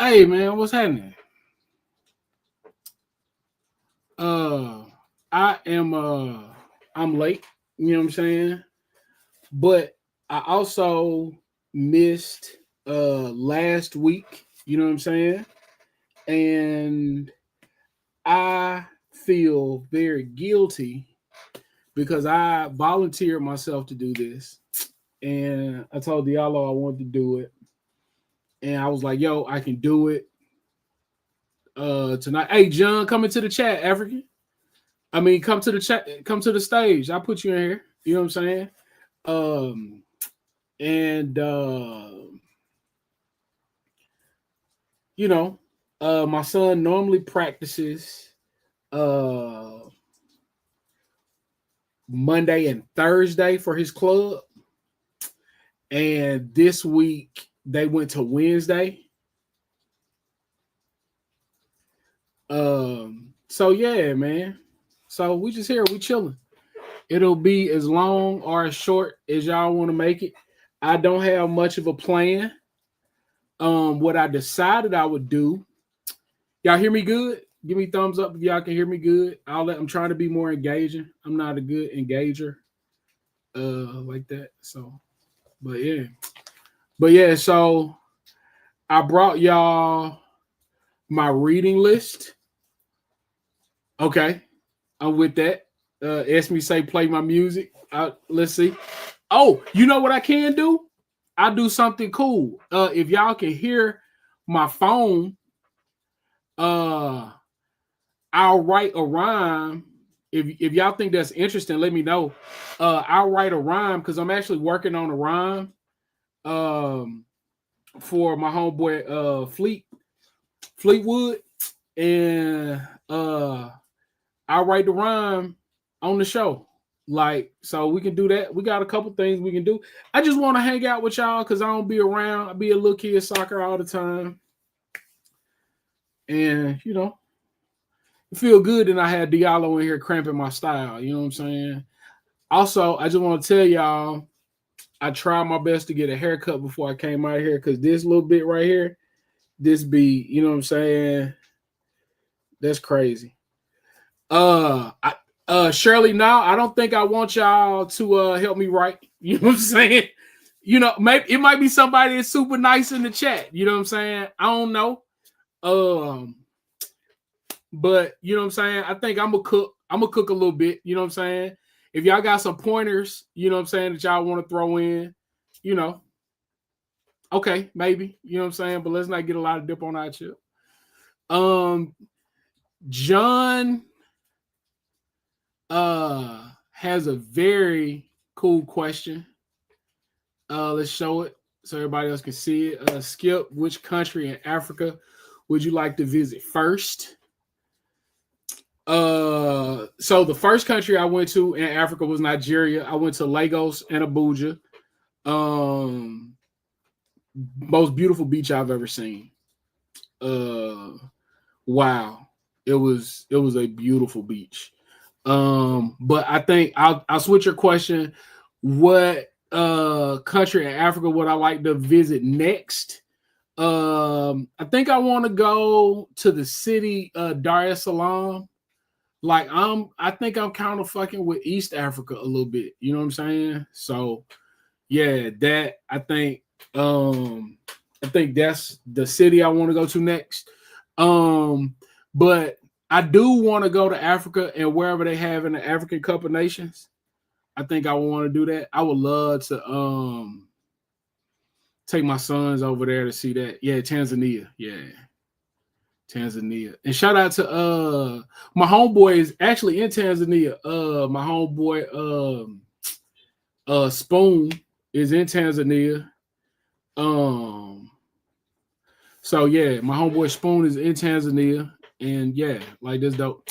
Hey man, what's happening? Uh I am I'm late, you know what I'm saying? But I also missed last week, you know what I'm saying? And I feel very guilty because I volunteered myself to do this. And I told Diallo I wanted to do it. And I was like, yo, I can do it tonight. Hey John, come into the chat, African. I mean, come to the chat, come to the stage. I put you in here. You know what I'm saying? Um, and you know, my son normally practices uh Monday and Thursday for his club, and this week they went to Wednesday. So yeah, man. So we just here, we chilling. It'll be as long or as short as y'all want to make it. I don't have much of a plan. What I decided I would do. Y'all hear me good? Give me thumbs up if y'all can hear me good. I'm trying to be more engaging. I'm not a good engager like that. So, but yeah. But yeah, so I brought y'all my reading list. Okay. I'm with that. Ask me say play my music. Let's see. Oh, you know what I can do? I do something cool. If y'all can hear my phone, uh I'll write a rhyme. If y'all think that's interesting, let me know. I'll write a rhyme because I'm actually working on a rhyme um for my homeboy Fleetwood. And I'll write the rhyme on the show. Like, so we can do that. We got a couple things we can do. I just want to hang out with y'all because I don't be around. I be a little kid soccer all the time. And feel good and I had Diallo in here cramping my style. You know what I'm saying? Also, I just want to tell y'all, I tried my best to get a haircut before I came out here because this little bit right here, this be, you know what I'm saying? That's crazy. Shirley, now I don't think I want y'all to help me write. You know what I'm saying? Maybe it might be somebody that's super nice in the chat. You know what I'm saying? I don't know. Um, But you know what I'm saying? I think I'm gonna cook. I'm gonna cook a little bit. You know what I'm saying? If y'all got some pointers, you know what I'm saying, that y'all want to throw in, you know, okay, maybe. You know what I'm saying? But let's not get a lot of dip on our chip. Um, John has a very cool question. Let's show it so everybody else can see it. Skip, which country in Africa would you like to visit first? So the first country I went to in Africa was Nigeria. I went to Lagos and Abuja. Um, Most beautiful beach I've ever seen. Uh, wow, it was a beautiful beach. But I think I'll switch your question. What country in Africa would I like to visit next? I think I want to go to the city Dar es Salaam. Like I think I'm kind of fucking with East Africa a little bit. You know what I'm saying? So yeah, that I think that's the city I want to go to next. But I do want to go to Africa and wherever they have in the African Cup of Nations. I think I want to do that. I would love to take my sons over there to see that. Yeah, Tanzania. Yeah. Tanzania. And shout out to my homeboy is actually in Tanzania. My homeboy Spoon is in Tanzania. So yeah, my homeboy Spoon is in Tanzania. And yeah, like that's dope.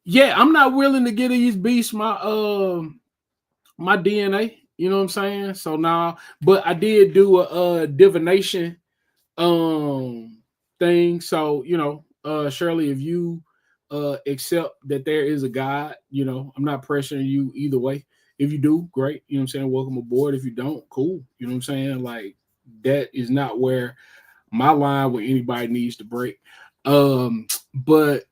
Yeah, I'm not willing to get these beasts my DNA. You know what I'm saying? So now, but I did do a divination thing. So, Shirley, if you accept that there is a God, I'm not pressuring you either way. If you do, great. You know what I'm saying? Welcome aboard. If you don't, cool. You know what I'm saying? Like that is not where my line when anybody needs to break. But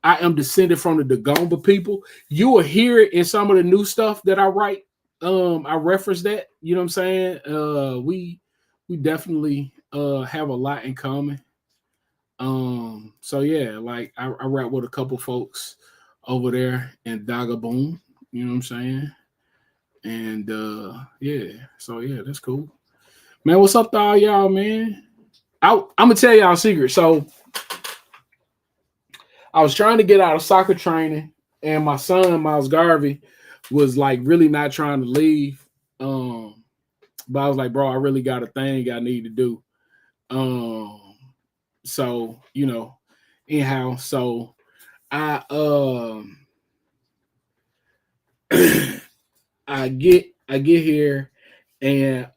I am descended from the Dagomba people. You will hear it in some of the new stuff that I write. I reference that. You know what I'm saying? We definitely have a lot in common. So yeah, like I rap with a couple folks over there in Dagaboom. You know what I'm saying? And yeah, so yeah, that's cool. Man, what's up to all y'all, man? I'm gonna tell y'all a secret. So I was trying to get out of soccer training, and my son Miles Garvey was like really not trying to leave. But I was like, bro, I really got a thing I need to do. Um, so anyhow, so I I get here, and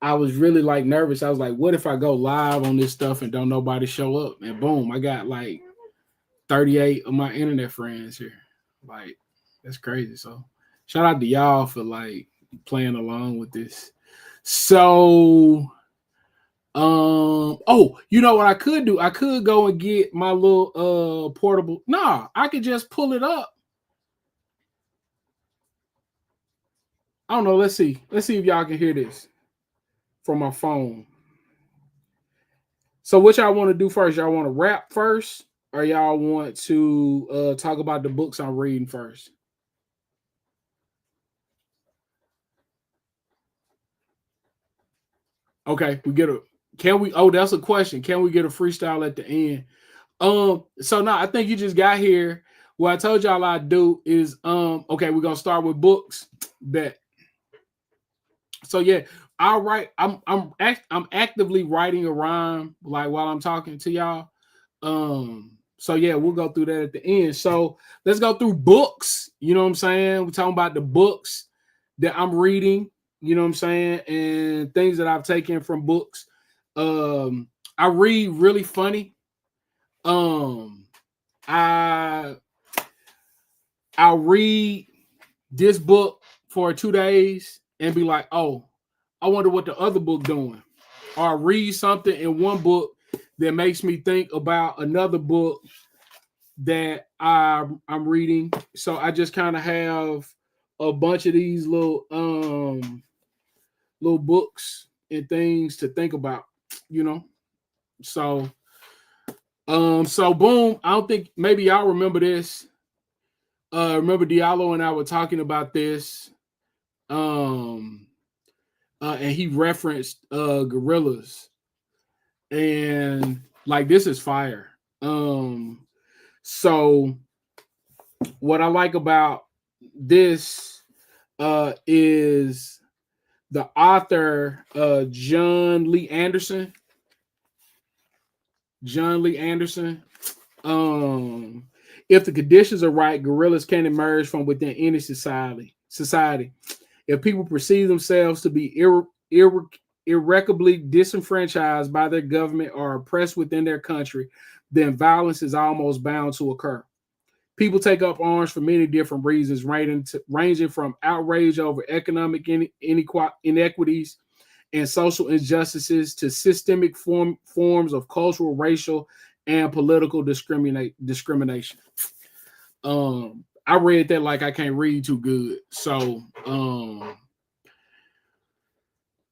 I was really like nervous. I was like, what if I go live on this stuff and don't nobody show up? And boom, I got like 38 of my internet friends here. Like, that's crazy. So shout out to y'all for like playing along with this. So oh, you know what I could do? I could go and get my little portable. Nah, I could just pull it up. I don't know. Let's see. Let's see if y'all can hear this from my phone. So what y'all want to do first? Y'all want to rap first, or y'all want to talk about the books I'm reading first? Okay, we get a. Can we? Oh, that's a question. Can we get a freestyle at the end? So now I think you just got here. What I told y'all I'd do is okay, we're gonna start with books. Bet. So yeah, I'll write. I'm actively writing a rhyme like while I'm talking to y'all. So yeah, we'll go through that at the end. So let's go through books. You know what I'm saying? We're talking about the books that I'm reading, you know what I'm saying, and things that I've taken from books. I read really funny. Um, I I'll read this book for 2 days and be like, oh, I wonder what the other book doing. Or I read something in one book that makes me think about another book that I'm reading. So I just kind of have a bunch of these little books and things to think about, you know. So so boom, I don't think maybe y'all remember this. Remember Diallo and I were talking about this. Um and he referenced Gorillas, and like this is fire. So what I like about this is the author John Lee Anderson. John Lee Anderson. If the conditions are right, gorillas can emerge from within any Society. If people perceive themselves to be irrecoverably disenfranchised by their government or oppressed within their country, then violence is almost bound to occur. People take up arms for many different reasons, ranging from outrage over economic inequities and social injustices to systemic forms of cultural, racial, and political discrimination. I read that like I can't read too good, so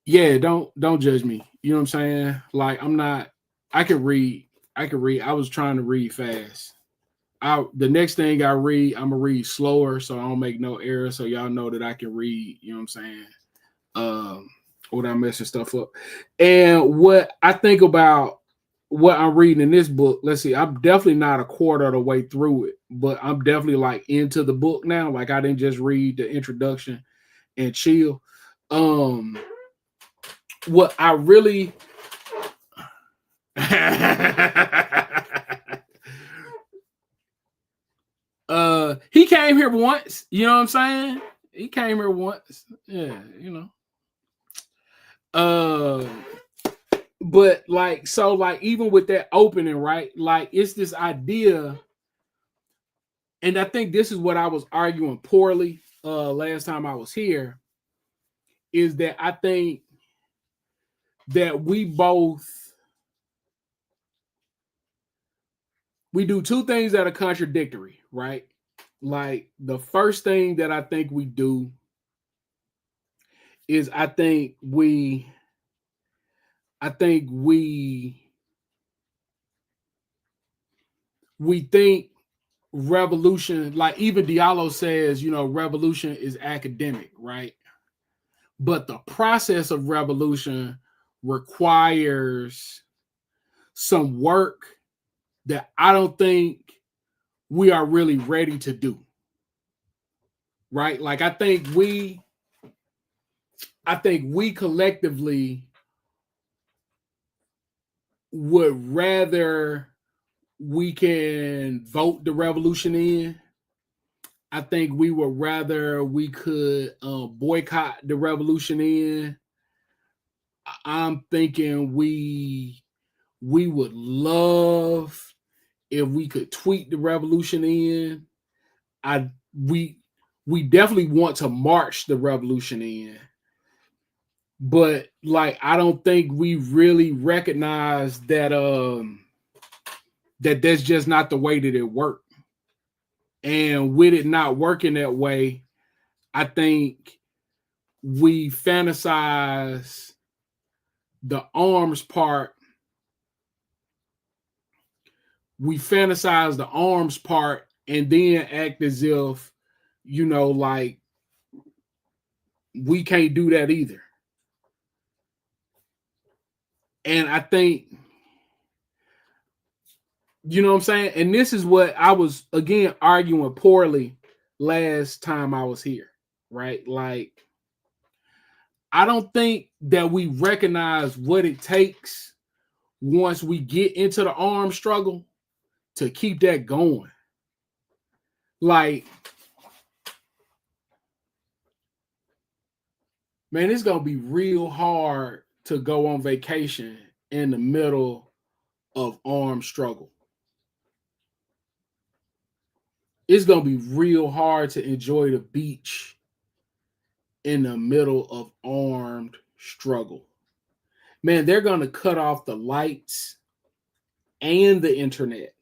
yeah, don't judge me. You know what I'm saying? Like I'm not. I can read. I can read. I was trying to read fast. The next thing I read, I'm gonna read slower so I don't make no errors. So y'all know that I can read. You know what I'm saying? Um, without messing stuff up. And what I think about what I'm reading in this book, let's see, I'm definitely not a quarter of the way through it, but I'm definitely like into the book now. Like I didn't just read the introduction and chill. Um, what I really he came here once, you know what I'm saying? He came here once. Yeah, you know. Uh but like so like even with that opening, right? Like it's this idea, and I think this is what I was arguing poorly last time I was here, is that I think that we do two things that are contradictory, right? Like the first thing that I think we do is I think we think revolution, like even Diallo says, revolution is academic, right? But the process of revolution requires some work that I don't think we are really ready to do. Right? Like I think we collectively would rather we can vote the revolution in. I think we would rather we could boycott the revolution in. I'm thinking we would love if we could tweet the revolution in. I we we definitely want to march the revolution in, but like I don't think we really recognize that that's just not the way that it worked. And with it not working that way, I think we fantasize the arms part. We fantasize the arms part and then act as if, like we can't do that either. And I think, you know what I'm saying? And this is what I was, again, arguing poorly last time I was here, right? Like, I don't think that we recognize what it takes once we get into the armed struggle to keep that going. Like, man, it's going to be real hard to go on vacation in the middle of armed struggle. It's going to be real hard to enjoy the beach in the middle of armed struggle. Man, they're going to cut off the lights and the internet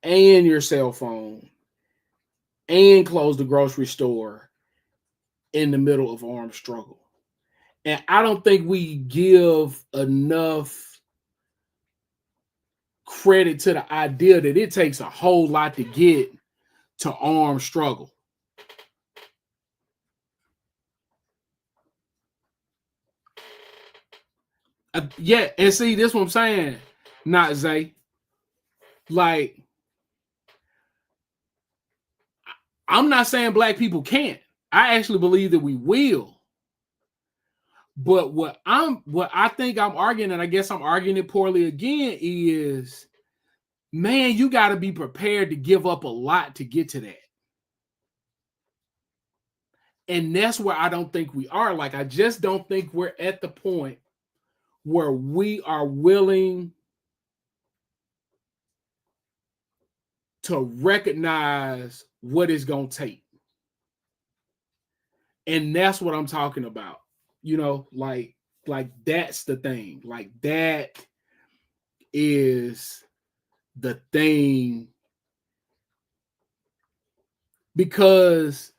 and your cell phone and close the grocery store in the middle of armed struggle. And I don't think we give enough credit to the idea that it takes a whole lot to get to armed struggle. Yeah, and see, this is what I'm saying, not Zay. Like, I'm not saying black people can't. I actually believe that we will. But what I think I'm arguing, and I guess I'm arguing it poorly again, is man, you got to be prepared to give up a lot to get to that. And that's where I don't think we are. Like, I just don't think we're at the point where we are willing to recognize what it's going to take. And that's what I'm talking about. Like that's the thing. Like that is the thing, because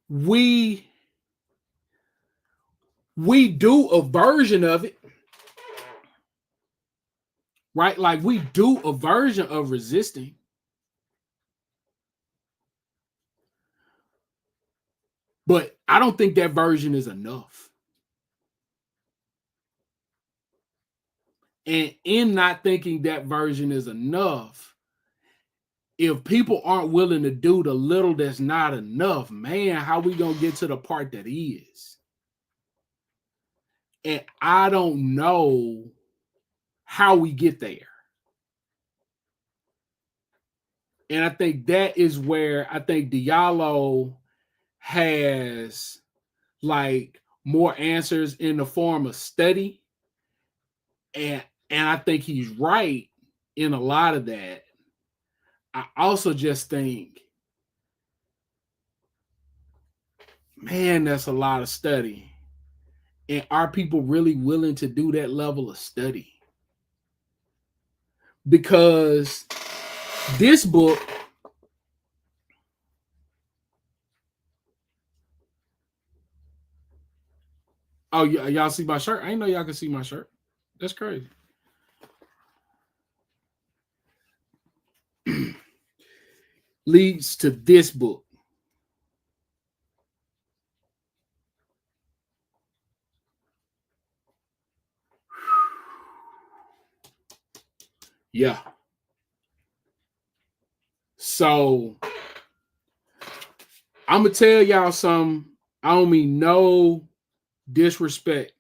we do a version of it, right? Like we do a version of resisting, but I don't think that version is enough. And in not thinking that version is enough, if people aren't willing to do the little that's not enough, man, how we gonna get to the part that is? And I don't know how we get there. And I think that is where I think Diallo has like more answers in the form of study. And I think he's right in a lot of that. I also just think, man, that's a lot of study. And are people really willing to do that level of study? Because this book, oh, y'all see my shirt? I didn't know y'all could see my shirt. That's crazy. Leads to this book. Yeah. So I'm gonna tell y'all something. I don't mean no disrespect.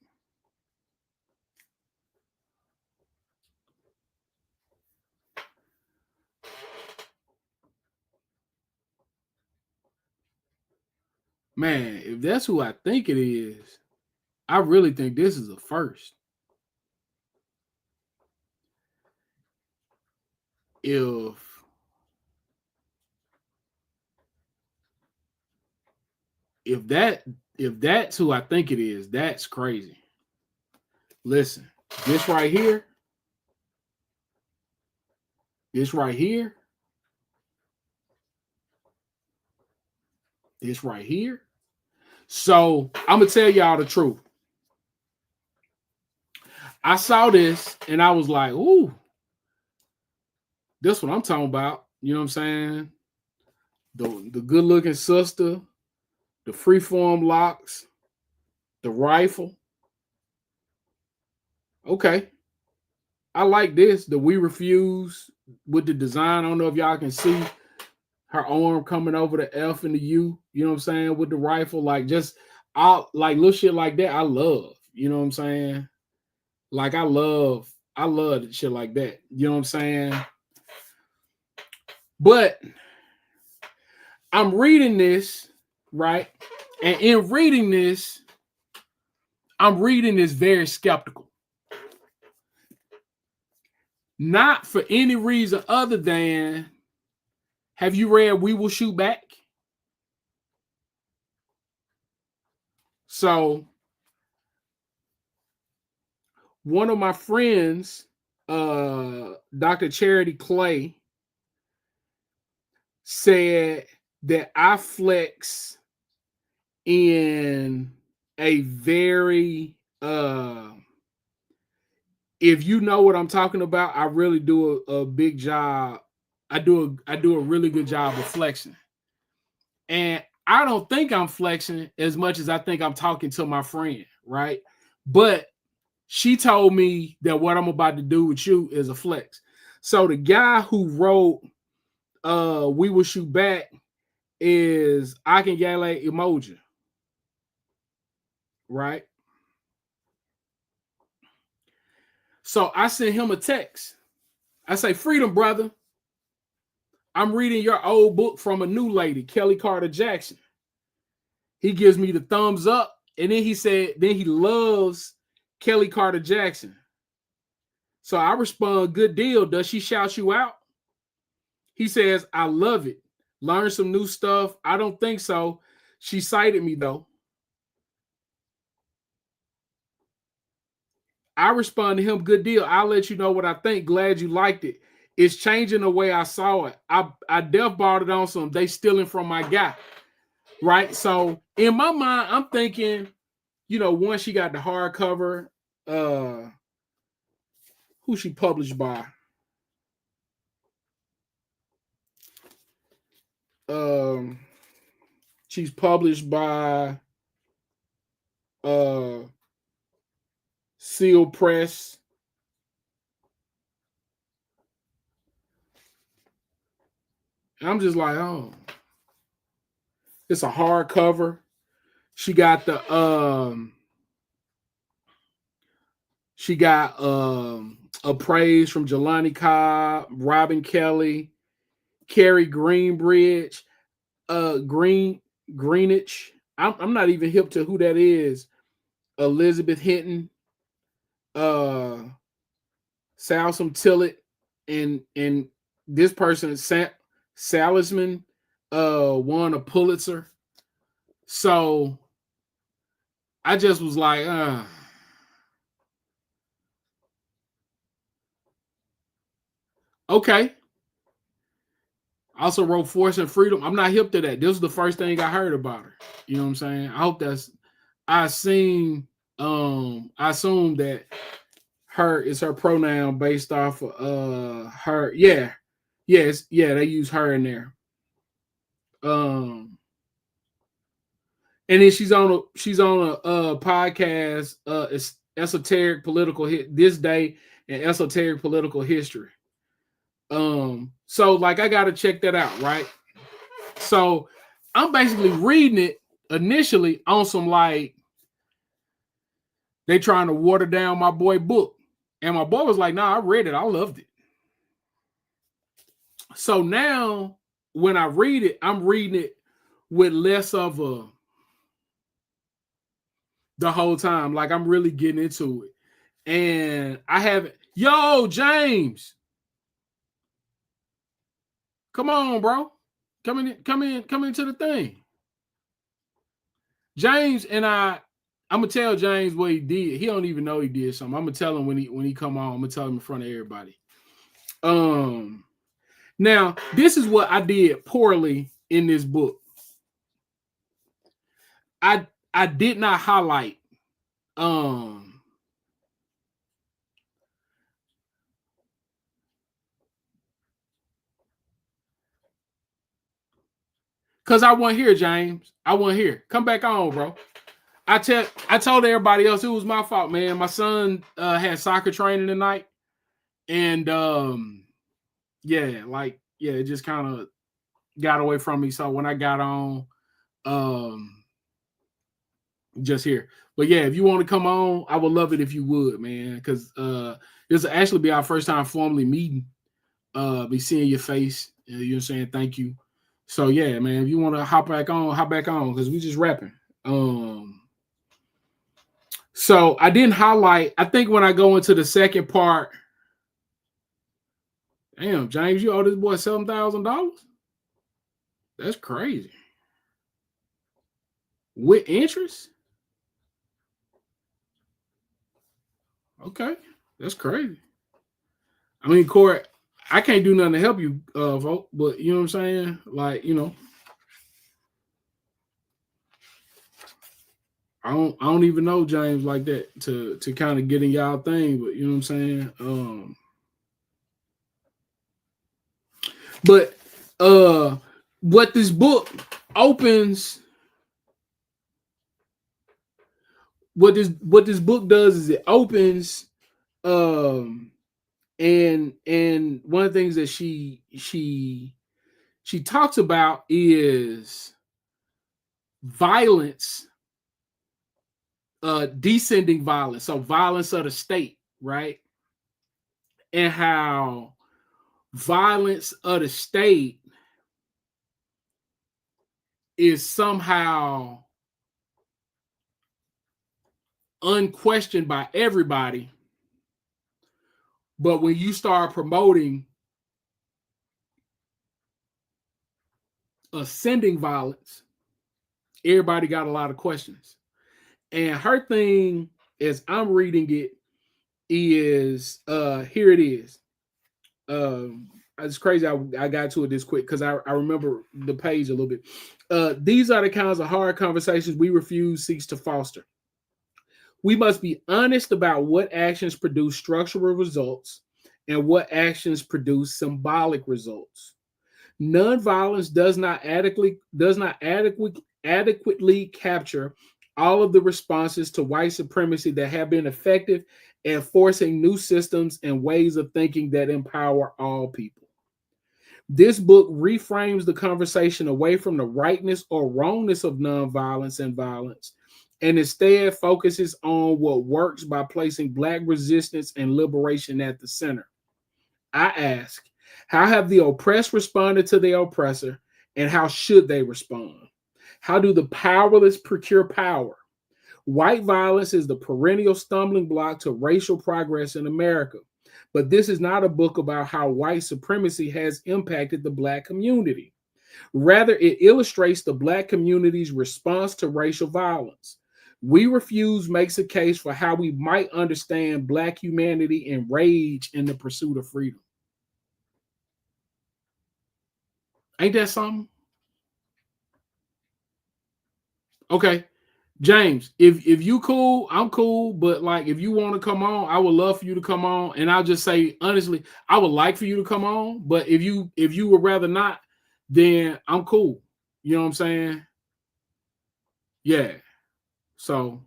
Man, if that's who I think it is, I really think this is a first. If if that if that's who I think it is, that's crazy. Listen, this right here, this right here, this right here. So I'm gonna tell y'all the truth. I saw this and I was like, ooh, this what I'm talking about. You know what I'm saying? The good looking sister, the freeform locks, the rifle. Okay. I like this. The We Refuse with the design. I don't know if y'all can see her arm coming over the F and the U. You know what I'm saying? With the rifle. Like just I like little shit like that. I love. You know what I'm saying? Like I love shit like that. You know what I'm saying? But I'm reading this, right? And in reading this, I'm reading this very skeptical. Not for any reason other than, have you read We Will Shoot Back? So one of my friends, Dr. Charity Clay, said that I flex in a very if you know what I'm talking about, I really do a big job. I do a really good job of flexing. And I don't think I'm flexing as much as I think I'm talking to my friend, right? But she told me that what I'm about to do with you is a flex. So the guy who wrote We Will Shoot Back is I Can Yale Emoji, right? So I sent him a text. I say, freedom, brother. I'm reading your old book from a new lady, Kelly Carter Jackson. He gives me the thumbs up. And then he said, then he loves Kelly Carter Jackson. So I respond, good deal. Does she shout you out? He says, I love it. Learn some new stuff. I don't think so. She cited me though. I respond to him, good deal. I'll let you know what I think. Glad you liked it. It's changing the way I saw it. I def bought it on some. They stealing from my guy. Right. So in my mind, I'm thinking, you know, once she got the hardcover, who she published by? Um, she's published by uh Seal Press. And I'm just like, oh, it's a hardcover. She got the a praise from Jelani Cobb, Robin Kelly, Carrie Greenbridge, Greenwich. I'm not even hip to who that is. Elizabeth Hinton, uh Salsam Tillett, and this person, Salisman, won a Pulitzer. So I just was like, okay. Also wrote Force and Freedom. I'm not hip to that. This was the first thing I heard about her. You know what I'm saying? I hope that's I seen I assume that her is her pronoun based off of her. Yeah. Yes, yeah, they use her in there. Um and then she's on a podcast, it's esoteric political hit this day and esoteric political history. So like I gotta check that out, right? So I'm basically reading it initially on some like they trying to water down my boy book. And my boy was like, nah, I read it. I loved it. So now when I read it, I'm reading it with less of a the whole time. Like I'm really getting into it. And I haven't, yo, James, come on, bro. Come into the thing. James and I'm gonna tell James what he did. He don't even know he did something. I'm gonna tell him when he come on. I'm gonna tell him in front of everybody. Now this is what I did poorly in this book. I did not highlight because I wasn't here, James. I wasn't here. Come back on, bro. I told everybody else it was my fault, man. My son had soccer training tonight, and it just kind of got away from me. So when I got on, just here. But yeah, if you want to come on, I would love it if you would, man. Because this will actually be our first time formally meeting. Be seeing your face. You know what I'm saying? Thank you. So yeah, man. If you want to hop back on because we just rapping. So I didn't highlight. I think when I go into the second part, damn, James, you owe this boy $7,000. That's crazy. With interest? Okay, that's crazy. I mean, Corey, I can't do nothing to help you, folk, but you know what I'm saying? Like, I don't even know James like that to kind of get in y'all thing, but you know what I'm saying? But what this book opens, what this book does is it opens and one of the things that she talks about is violence, descending violence, so violence of the state, right? And how violence of the state is somehow unquestioned by everybody, but when you start promoting ascending violence, everybody got a lot of questions. And her thing, as I'm reading it, is here it is. It's crazy I got to it this quick because I remember the page a little bit. These are the kinds of hard conversations we refuse seeks to foster. We must be honest about what actions produce structural results and what actions produce symbolic results. Nonviolence does not adequately capture all of the responses to white supremacy that have been effective at forcing new systems and ways of thinking that empower all people. This book reframes the conversation away from the rightness or wrongness of nonviolence and violence, and instead focuses on what works by placing Black resistance and liberation at the center. I ask, how have the oppressed responded to the oppressor, and how should they respond? How do the powerless procure power? White violence is the perennial stumbling block to racial progress in America. But this is not a book about how white supremacy has impacted the Black community. Rather, it illustrates the Black community's response to racial violence. We Refuse makes a case for how we might understand Black humanity and rage in the pursuit of freedom. Ain't that something? Okay. James, if you cool, I'm cool. But like if you want to come on, I would love for you to come on. And I'll just say honestly, I would like for you to come on. But if you would rather not, then I'm cool. You know what I'm saying? Yeah. So,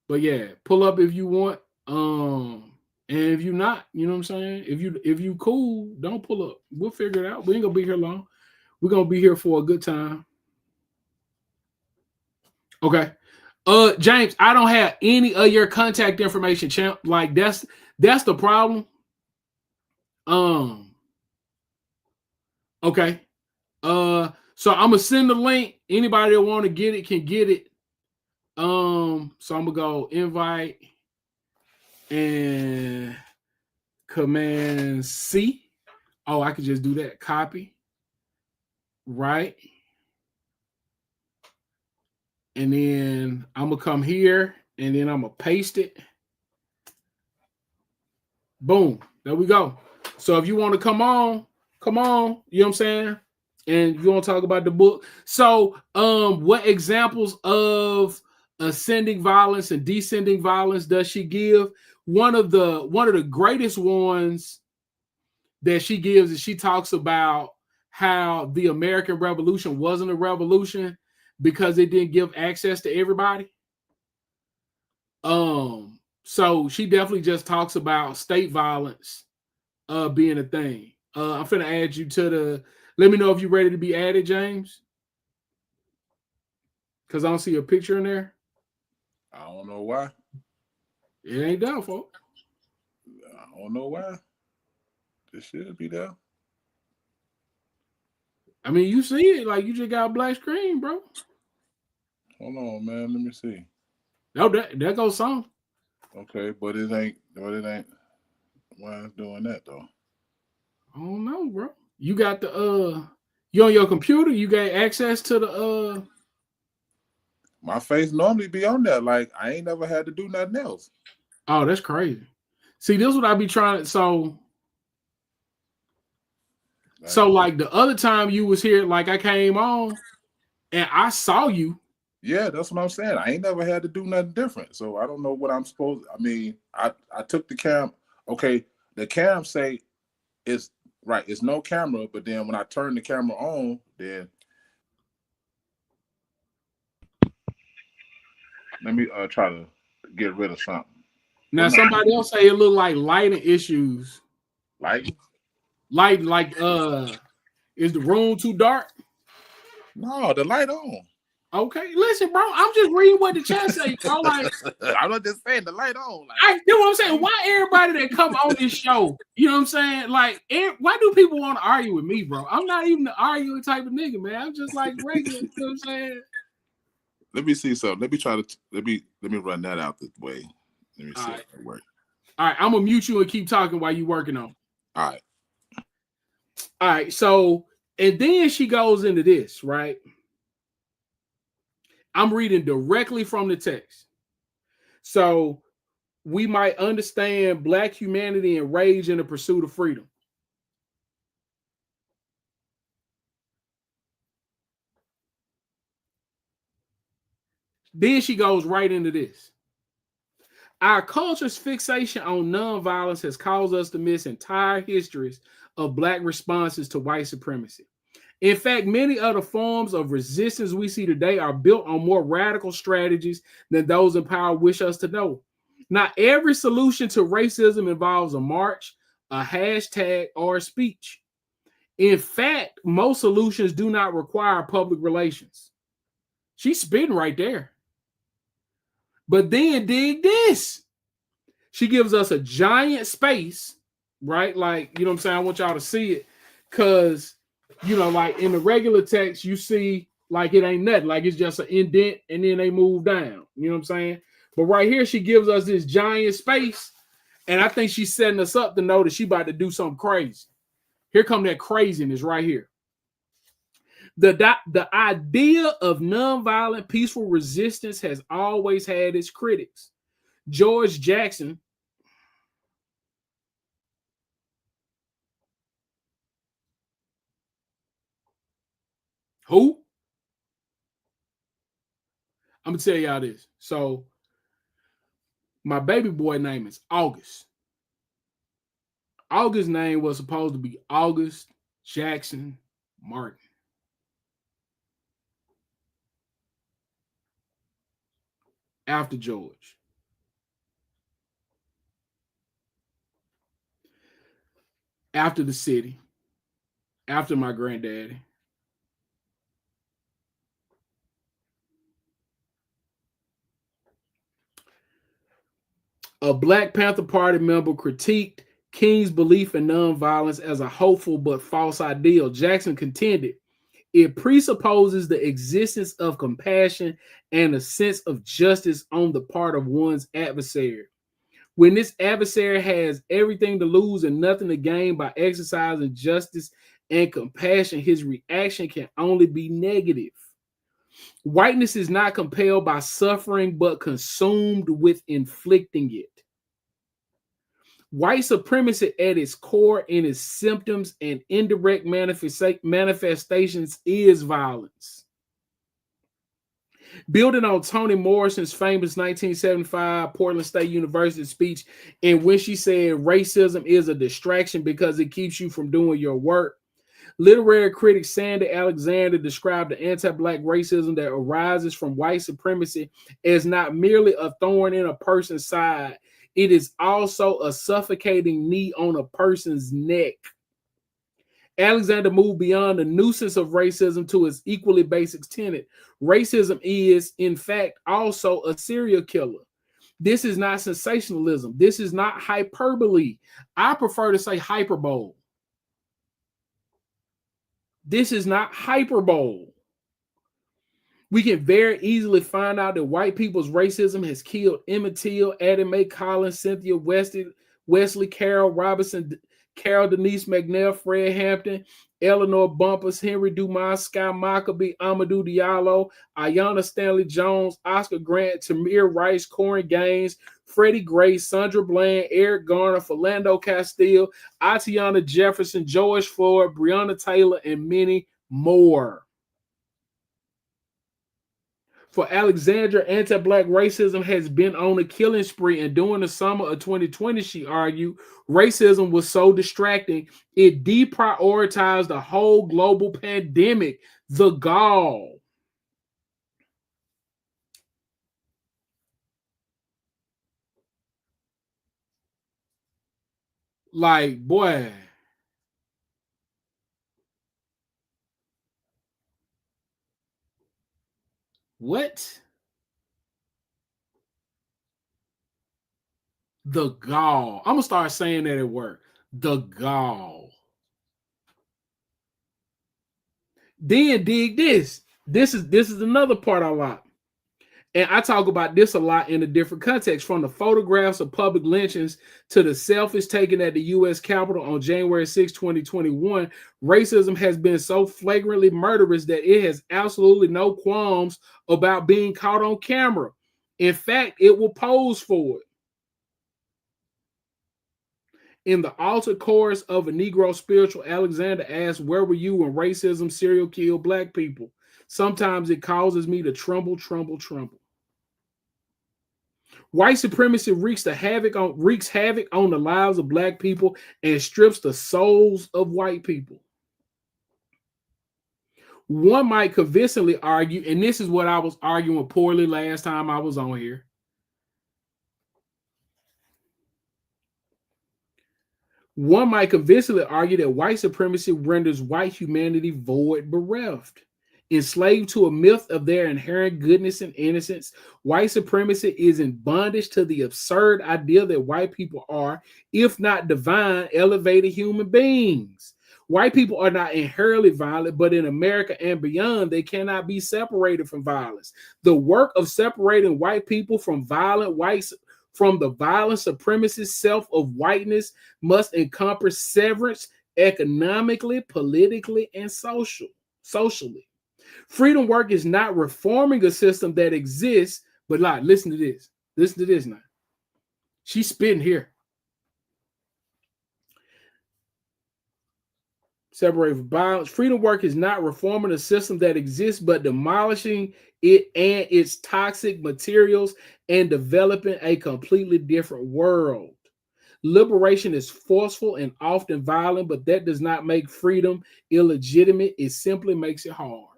but yeah, pull up if you want. And if you not, you know what I'm saying? If you cool, don't pull up. We'll figure it out. We ain't gonna be here long. We're gonna be here for a good time. Okay. James, I don't have any of your contact information, champ. Like that's the problem. Okay. So I'm gonna send the link. Anybody that want to get it can get it. So I'm gonna go invite and Command C. Oh, I could just do that. Copy. Right. And then I'm gonna come here and then I'm gonna paste it. Boom. There we go. So if you want to come on, you know what I'm saying? And you want to talk about the book. So what examples of ascending violence and descending violence does she give? One of the greatest ones that she gives is she talks about how the American Revolution wasn't a revolution because it didn't give access to everybody. So she definitely just talks about state violence being a thing. I'm finna add you to the. Let me know if you're ready to be added, James. Because I don't see a picture in there. I don't know why. It ain't done, folks. I don't know why. It should be there. I mean, you see it. Like, you just got a black screen, bro. Hold on, man. Let me see. No, that goes some. Okay, but it ain't. Why it's doing that, though? I don't know, bro. You got the, you on your computer? You got access to the, My face normally be on there. Like, I ain't never had to do nothing else. Oh, that's crazy. See, this is what I be trying to, so like the other time you was here, like I came on and I saw you. Yeah, that's what I'm saying. I ain't never had to do nothing different. So I don't know what I'm supposed to. I mean, I took the cam. Okay, the cam say it's right. It's no camera, but then when I turn the camera on, then let me try to get rid of something. Now somebody else say it look like lighting issues. Like is the room too dark? No, the light on. Okay, listen, bro. I'm just reading what the chat say. Bro. Like, I'm not just saying the light on. Like, I know what I'm saying. Why everybody that come on this show, you know what I'm saying? Like, why do people want to argue with me, bro? I'm not even the arguing type of nigga, man. I'm just like regular. You know what I'm saying? Let me see something. Let me try to let me run that out this way. Let me see if it works. All right, I'm gonna mute you and keep talking while you working on. All right. All right. So, and then she goes into this, right? I'm reading directly from the text. So we might understand Black humanity and rage in the pursuit of freedom. Then she goes right into this. Our culture's fixation on nonviolence has caused us to miss entire histories of Black responses to white supremacy. In fact, many of the forms of resistance we see today are built on more radical strategies than those in power wish us to know. Not every solution to racism involves a march, a hashtag, or a speech. In fact, most solutions do not require public relations. She's spitting right there. But then dig this. She gives us a giant space, right? Like, you know what I'm saying? I want y'all to see it because, you know, like in the regular text, you see like it ain't nothing. Like it's just an indent and then they move down. You know what I'm saying? But right here, she gives us this giant space. And I think she's setting us up to know that she about to do something crazy. Here come that craziness right here. The idea of nonviolent peaceful resistance has always had its critics. George Jackson, who? I'm gonna tell y'all this. So my baby boy name is August. August's name was supposed to be August Jackson Martin. After George. After the city. After my granddaddy. A Black Panther Party member critiqued King's belief in nonviolence as a hopeful but false ideal. Jackson contended it presupposes the existence of compassion and a sense of justice on the part of one's adversary. When this adversary has everything to lose and nothing to gain by exercising justice and compassion, his reaction can only be negative. Whiteness is not compelled by suffering, but consumed with inflicting it. White supremacy at its core, in its symptoms and indirect manifestations, is violence. Building on Toni Morrison's famous 1975 Portland State University speech, in which she said racism is a distraction because it keeps you from doing your work, literary critic Sandy Alexander described the anti-Black racism that arises from white supremacy as not merely a thorn in a person's side, it is also a suffocating knee on a person's neck. Alexander moved beyond the nuisance of racism to its equally basic tenet. Racism is, in fact, also a serial killer. This is not sensationalism. This is not hyperbole. I prefer to say hyperbole. This is not hyperbole. We can very easily find out that white people's racism has killed Emmett Till, Addie Mae Collins, Cynthia Wesley, Carol Robinson, Carol Denise McNair, Fred Hampton, Eleanor Bumpus, Henry Dumas, Sky Maccabee, Amadou Diallo, Ayanna Stanley Jones, Oscar Grant, Tamir Rice, Corey Gaines, Freddie Gray, Sandra Bland, Eric Garner, Philando Castile, Atiana Jefferson, George Floyd, Breonna Taylor, and many more. For Alexandra, anti-Black racism has been on a killing spree, and during the summer of 2020, she argued, racism was so distracting, it deprioritized the whole global pandemic. The gall. Like, boy. What? The gall. I'm gonna start saying that at work. The gall. Then dig this. This is another part I like. And I talk about this a lot in a different context, from the photographs of public lynchings to the selfies taken at the U.S. Capitol on January 6, 2021. Racism has been so flagrantly murderous that it has absolutely no qualms about being caught on camera. In fact, it will pose for it. In the altar chorus of a Negro spiritual, Alexander asks, where were you when racism serial killed Black people? Sometimes it causes me to tremble, tremble, tremble. White supremacy wreaks havoc on the lives of Black people and strips the souls of white people. One might convincingly argue, and this is what I was arguing poorly last time I was on here. One might convincingly argue that white supremacy renders white humanity void, bereft. Enslaved to a myth of their inherent goodness and innocence, white supremacy is in bondage to the absurd idea that white people are, if not divine, elevated human beings. White people are not inherently violent, but in America and beyond, they cannot be separated from violence. The work of separating white people from the violent supremacist self of whiteness must encompass severance economically, politically, and socially. Freedom work is not reforming a system that exists, but like, listen to this. Listen to this now. She's spitting here. Separate from violence. Freedom work is not reforming a system that exists, but demolishing it and its toxic materials and developing a completely different world. Liberation is forceful and often violent, but that does not make freedom illegitimate. It simply makes it hard.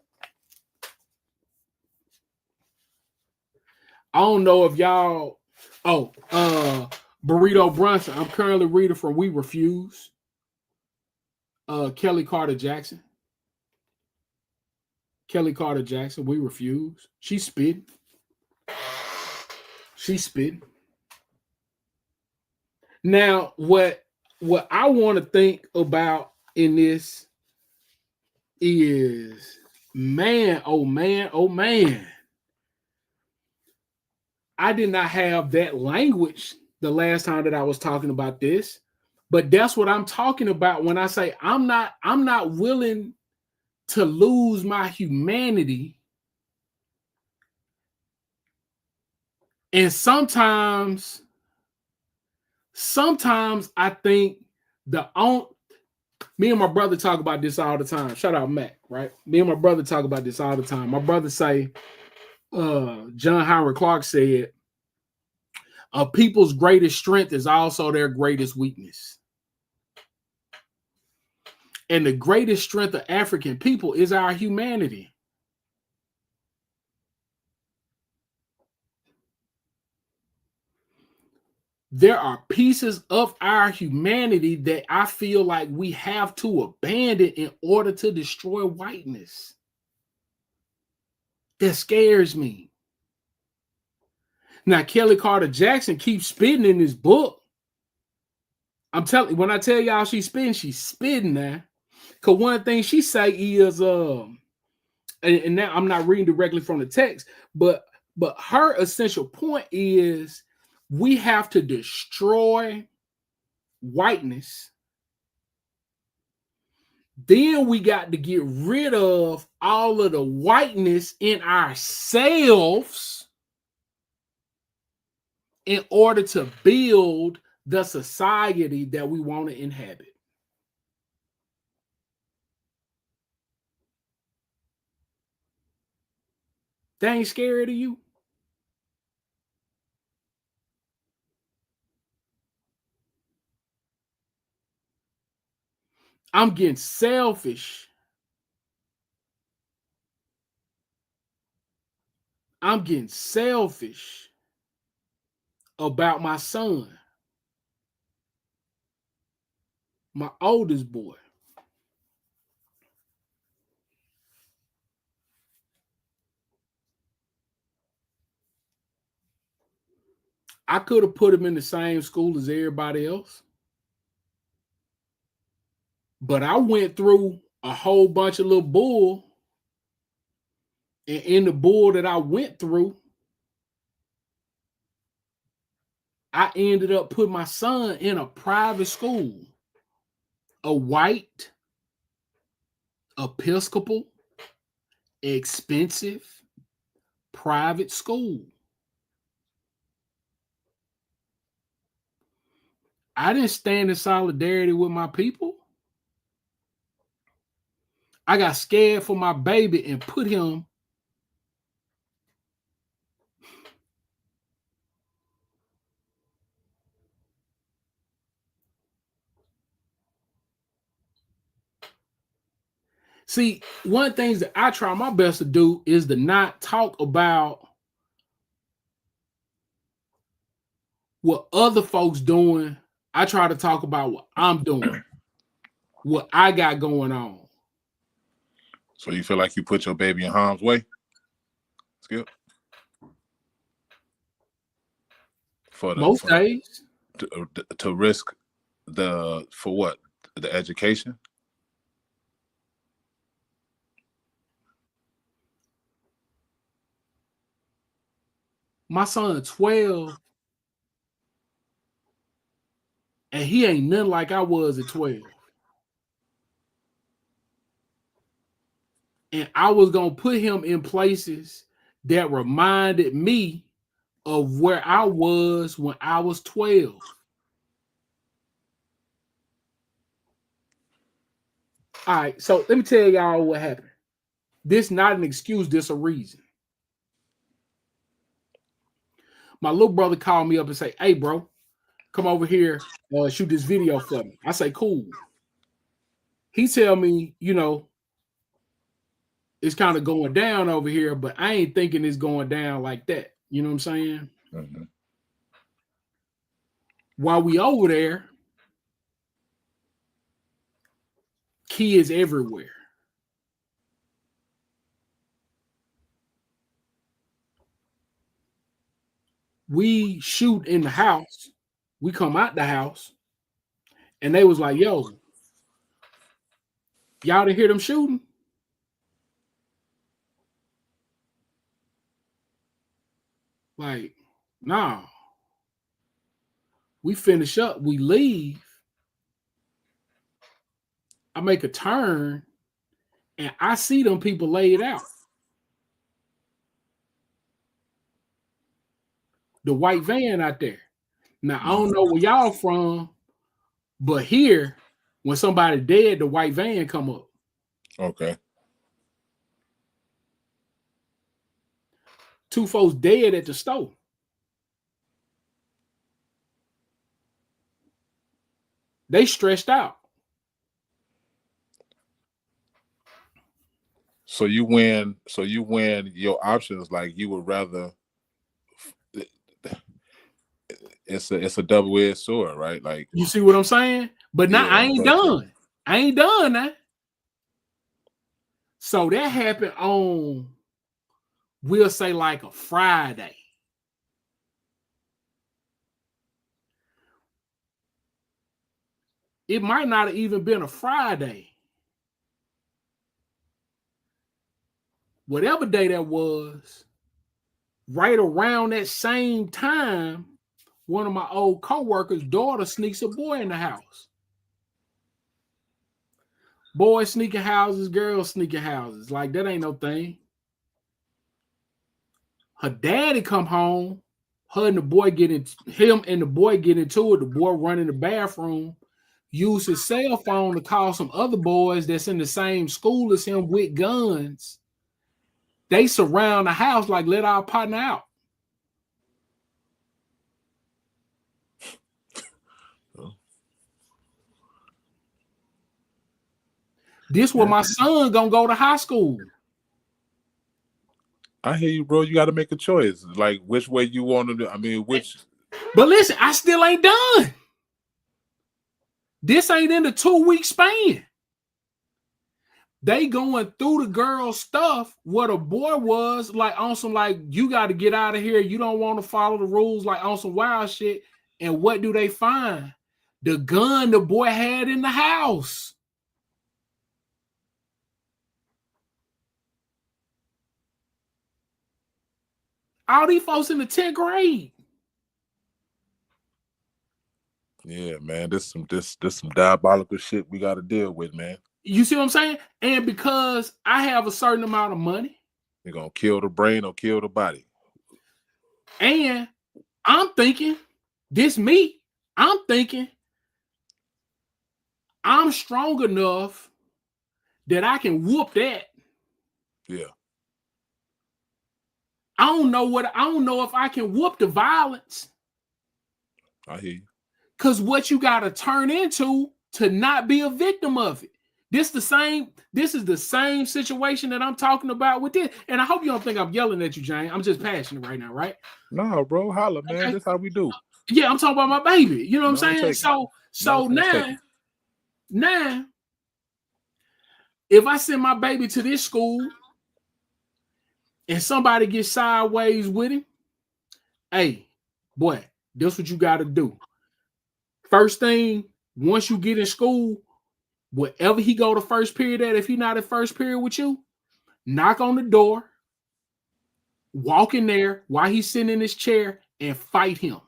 I don't know if y'all. Oh, Burrito Brunson. I'm currently reading from We Refuse. Kelly Carter Jackson. Kelly Carter Jackson. We Refuse. She's spitting. She's spitting. Now, what I want to think about in this is, man, oh man, oh man. I did not have that language the last time that I was talking about this, but that's what I'm talking about when I say I'm not willing to lose my humanity. And sometimes I think me and my brother talk about this all the time. Shout out Mac, right? Me and my brother talk about this all the time. My brother say, John Howard Clark said, a people's greatest strength is also their greatest weakness. And the greatest strength of African people is our humanity. There are pieces of our humanity that I feel like we have to abandon in order to destroy whiteness. That scares me. Now, Kelly Carter Jackson keeps spitting in this book. I'm telling you, when I tell y'all she's spitting now. Because one thing she say is, and now I'm not reading directly from the text, but her essential point is we have to destroy whiteness. Then we got to get rid of all of the whiteness in ourselves in order to build the society that we want to inhabit. That ain't scary to you? I'm getting selfish. I'm getting selfish about my son, my oldest boy. I could have put him in the same school as everybody else, but I went through a whole bunch of little bull, and in the bull that I went through, I ended up putting my son in a private school, a white, Episcopal, expensive, private school. I didn't stand in solidarity with my people. I got scared for my baby and put him See, one of the things that I try my best to do is to not talk about what other folks doing. I try to talk about what I'm doing, what I got going on. So you feel like you put your baby in harm's way? Skipp? Most days. To risk for what? The education? My son 12, and he ain't nothing like I was at 12. And I was gonna put him in places that reminded me of where I was when I was 12. All right, so let me tell y'all what happened. This not an excuse, this a reason. My little brother called me up and say, "Hey, bro, come over here, shoot this video for me." I say, "Cool." He tell me, it's kind of going down over here, but I ain't thinking it's going down like that. You know what I'm saying? Mm-hmm. While we over there, kids everywhere. We shoot in the house. We come out the house, and they was like, "Yo, y'all didn't hear them shooting?" Like, nah. We finish up, we leave. I make a turn, and I see them people laid out. The white van out there. Now, I don't know where y'all from, but here, when somebody dead, the white van come up. Okay. 2 folks dead at the store. They stressed out. So you win. So you win your options. Like you would rather. It's a double-edged sword, right? Like You see what I'm saying? But now I yeah, ain't but done. I ain't done now. So that happened on, we'll say, like a Friday. It might not have even been a Friday. Whatever day that was, right around that same time, one of my old co-workers' daughter sneaks a boy in the house. Boys sneaking houses, girls sneaking houses. Like, that ain't no thing. Her daddy come home, him and the boy get into it. The boy run in the bathroom, use his cell phone to call some other boys that's in the same school as him with guns. They surround the house like, let our partner out. This where my son gonna go to high school. I hear you, bro. You got to make a choice. Like which way you want to do. I mean, which. But listen, I still ain't done. This ain't in the 2-week span. They going through the girl's stuff where the boy was like on some, like, you got to get out of here. You don't want to follow the rules, like on some wild shit. And what do they find? The gun the boy had in the house. All these folks in the 10th grade. Yeah, man. This some diabolical shit we got to deal with, man. You see what I'm saying? And because I have a certain amount of money, You're gonna kill the brain or kill the body. and I'm thinking, I'm thinking I'm strong enough that I can whoop that. Yeah. I don't know if I can whoop the violence. I hear you. Because what you got to turn into to not be a victim of it. This is the same situation that I'm talking about with this. And I hope you don't think I'm yelling at you, Jane. I'm just passionate right now, right? No, bro, holla, man. Okay. That's how we do. Yeah, I'm talking about my baby. You know what I'm saying? So now, if I send my baby to this school and somebody gets sideways with him, hey, boy, that's what you got to do. First thing, once you get in school, whatever he go to first period at, if he not at first period with you, knock on the door, walk in there while he's sitting in his chair and fight him.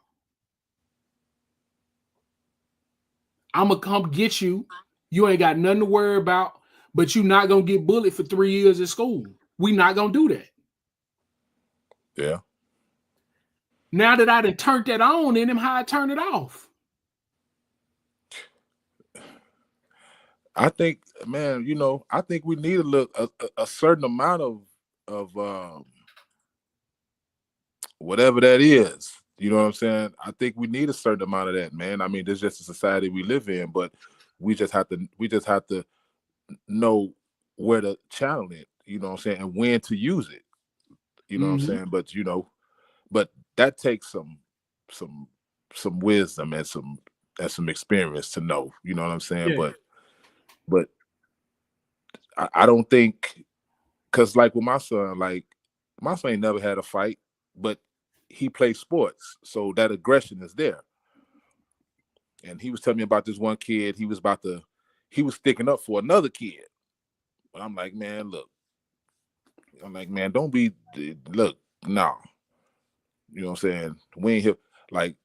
I'm going to come get you. You ain't got nothing to worry about. but you're not gonna get bullied for 3 years at school. We not gonna do that. Yeah. Now that I done turned that on in him, how I turn it off. I think, man, I think we need a certain amount of whatever that is. You know what I'm saying? I think we need a certain amount of that, man. I mean, there's just a society we live in, but we just have to know where to channel it, you know what I'm saying, and when to use it. You know what I'm saying? But but that takes some wisdom and some experience to know, you know what I'm saying? Yeah. But I don't think, because like with my son ain't never had a fight, but he plays sports, so that aggression is there. And he was telling me about this one kid. He was sticking up for another kid. But I'm like, man, don't be, look, no. You know what I'm saying? We ain't here, like,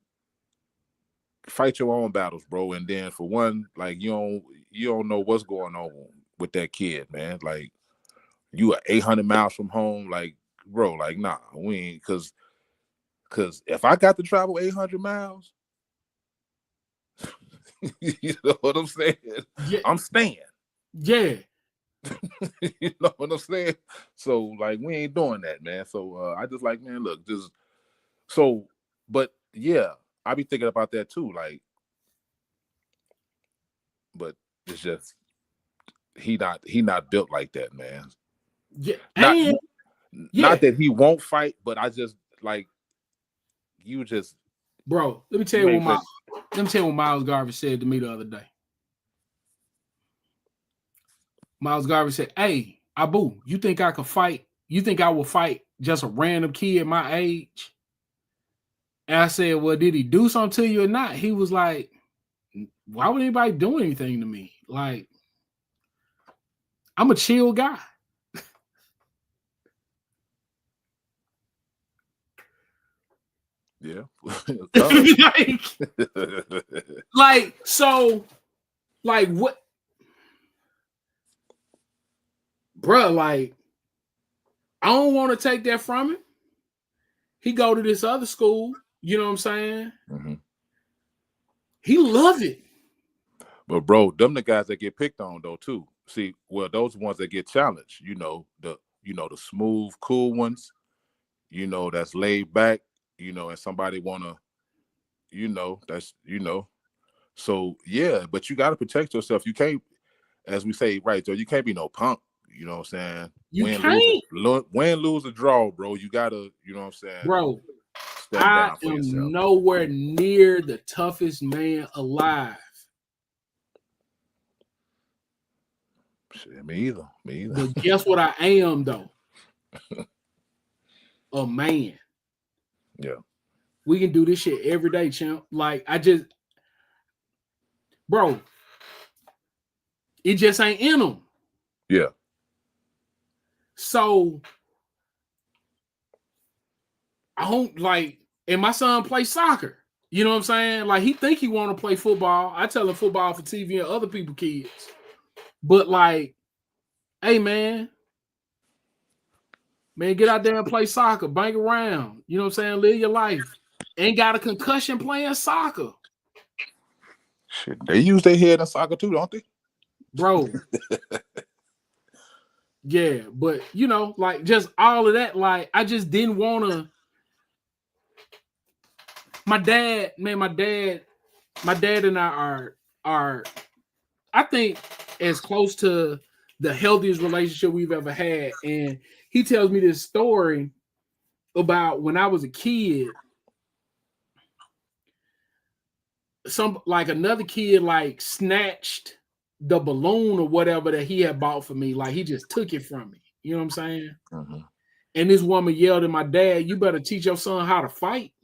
fight your own battles, bro. And then for one, like, you don't know what's going on with that kid, man. Like, you are 800 miles from home, like, bro, like, nah, we ain't, because if I got to travel 800 miles, you know what I'm saying? Yeah. I'm staying. Yeah. You know what I'm saying? So, like, we ain't doing that, man. So, I just like, man, look, just, so, but yeah, I be thinking about that too, like, but it's just, he not built like that, man. Yeah. Not that he won't fight, but I just, like, you just, bro, let me tell you what Miles Garvey said to me the other day. Miles Garvey said, "Hey, Abu, you think I could fight? You think I will fight just a random kid my age?" And I said, "Well, did he do something to you or not?" He was like, "Why would anybody do anything to me? Like, I'm a chill guy." yeah. So, like, what, bruh, like, I don't want to take that from him. He go to this other school, you know what I'm saying? Mm-hmm. He love it. But bro, them the guys that get picked on though too. See, well, those ones that get challenged, the smooth, cool ones, that's laid back, and somebody wanna, that's, so yeah, but you gotta protect yourself. You can't, as we say, right, Joe, you can't be no punk, you know what I'm saying? You can't. Win, lose, or draw, bro. You gotta, you know what I'm saying? Bro, step I down for am yourself. nowhere near the toughest man alive. Shit, me either. But guess what I am, though? A man. Yeah. We can do this shit every day, champ. Like, bro, it just ain't in them. Yeah. So, I don't, like, and my son plays soccer. You know what I'm saying? Like, he think he want to play football. I tell him football for TV and other people kids. But, like, hey, man, get out there and play soccer. Bang around. You know what I'm saying? Live your life. Ain't got a concussion playing soccer. Shit, they use their head in soccer too, don't they? Bro. Yeah, but, like, just all of that, like, I just didn't want to. My dad and I are, I think, as close to the healthiest relationship we've ever had. And he tells me this story about when I was a kid. Another kid, like, snatched the balloon or whatever that he had bought for me. Like, he just took it from me. You know what I'm saying? Mm-hmm. And this woman yelled at my dad, "You better teach your son how to fight."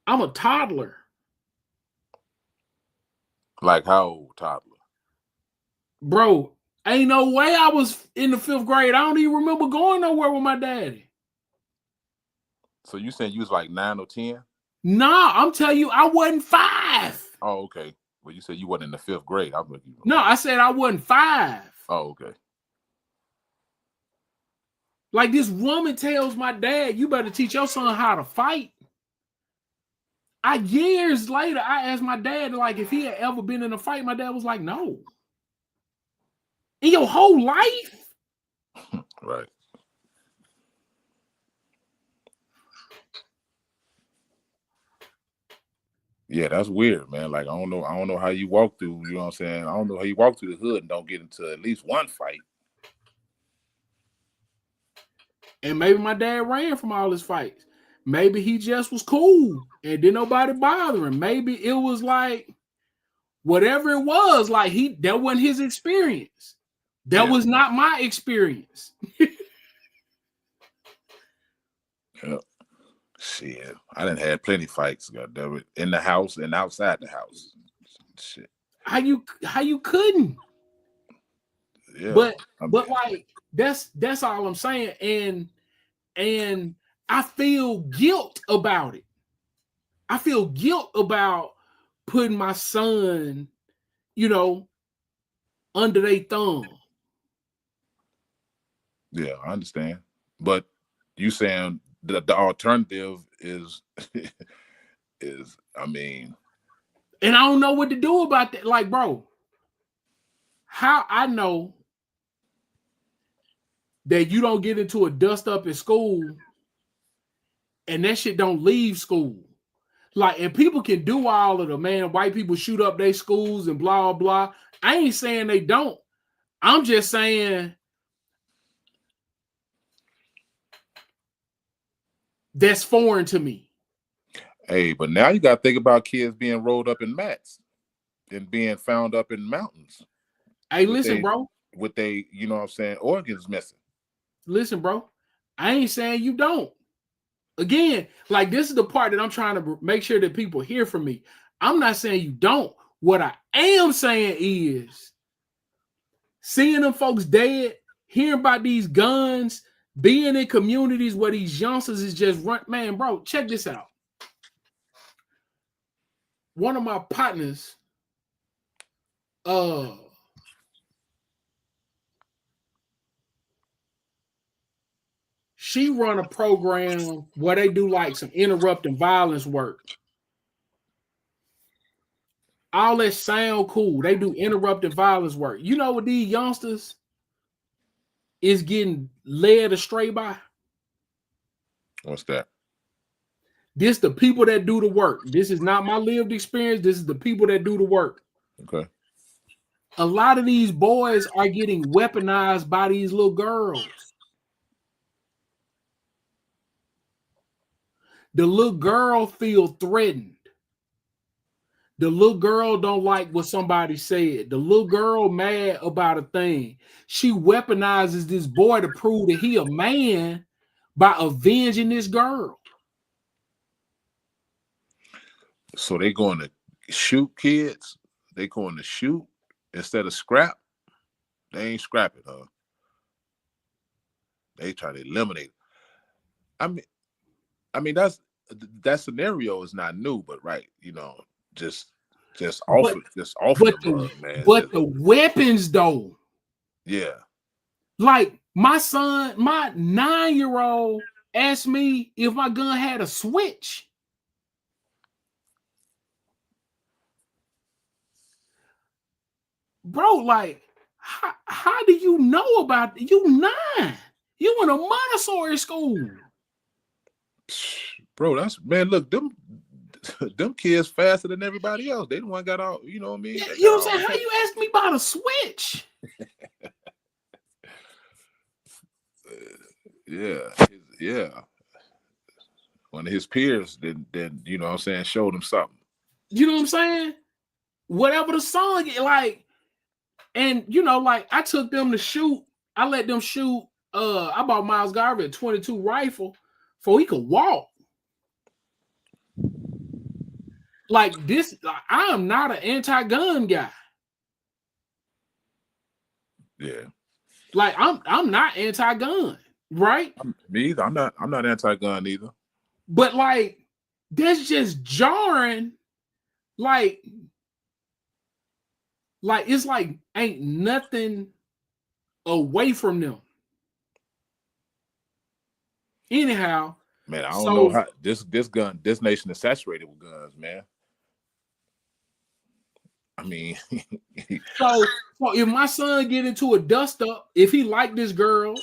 I'm a toddler. Like how old toddler? Bro, ain't no way I was in the 5th grade. I don't even remember going nowhere with my daddy. So you saying you was like 9 or 10? Nah, I'm telling you, I wasn't 5. Oh, okay. Well, you said you wasn't in the 5th grade. No, I said I wasn't 5. Oh, okay. Like this woman tells my dad, you better teach your son how to fight. Years later, I asked my dad, like, if he had ever been in a fight. My dad was like, no. In your whole life? Right. Yeah, that's weird, man. Like, I don't know how you walk through, you know what I'm saying? I don't know how you walk through the hood and don't get into at least one fight. And maybe my dad ran from all his fights. Maybe he just was cool and didn't nobody bother him. Maybe it was like whatever it was, like that wasn't his experience. That was not my experience. Yeah. Shit, I done had plenty fights, goddamn it, in the house and outside the house. Shit. How you couldn't? Yeah, but like that's all I'm saying, and I feel guilt about it. I feel guilt about putting my son, under their thumb. Yeah, I understand, but you saying the alternative is I mean, and I don't know what to do about that. Like, bro, how I know that you don't get into a dust up in school and that shit don't leave school. Like, and people can do all of the, man, white people shoot up their schools and blah, blah. I ain't saying they don't. I'm just saying that's foreign to me. Hey, but now you got to think about kids being rolled up in mats and being found up in mountains. Hey, listen, bro. With they, you know what I'm saying, organs missing. Listen, bro. I ain't saying you don't. Again, like, this is the part that I'm trying to make sure that people hear from me. I'm not saying you don't. What I am saying is seeing them folks dead, hearing about these guns, being in communities where these youngsters is just run. Man, bro, check this out. One of my partners, she run a program where they do like some interrupting violence work. All that sound cool. They do interrupting violence work. You know what these youngsters is getting led astray by? What's that? This the people that do the work. This is not my lived experience. This is the people that do the work. Okay. A lot of these boys are getting weaponized by these little girls. The little girl feel threatened. The little girl don't like what somebody said. The little girl mad about a thing. She weaponizes this boy to prove that he a man by avenging this girl. So they going to shoot kids? They going to shoot instead of scrap? They ain't scrapping, huh? They try to eliminate. I mean that scenario is not new, but right, just off the bug, man. But the weapons though. Yeah. Like my son, my 9-year-old asked me if my gun had a switch. Bro, like, how do you know about it? You 9. You in a Montessori school. Bro, look, them kids faster than everybody else. They the one got all, you know what I mean? You know what I'm saying? How you ask me about a switch? Yeah. One of his peers then you know what I'm saying, showed him something. You know what I'm saying? Whatever the song, like, and like I took them to shoot. I let them shoot. I bought Miles Garvey a 22 rifle so he could walk. Like this, I am not an anti-gun guy. Yeah. Like I'm not anti-gun, right? Me either. I'm not anti-gun either. But like, that's just jarring. Like, Like it's like ain't nothing away from them. Anyhow, Man, I don't know so how this nation is saturated with guns, man. I mean, so if my son get into a dust up, if he like this girl,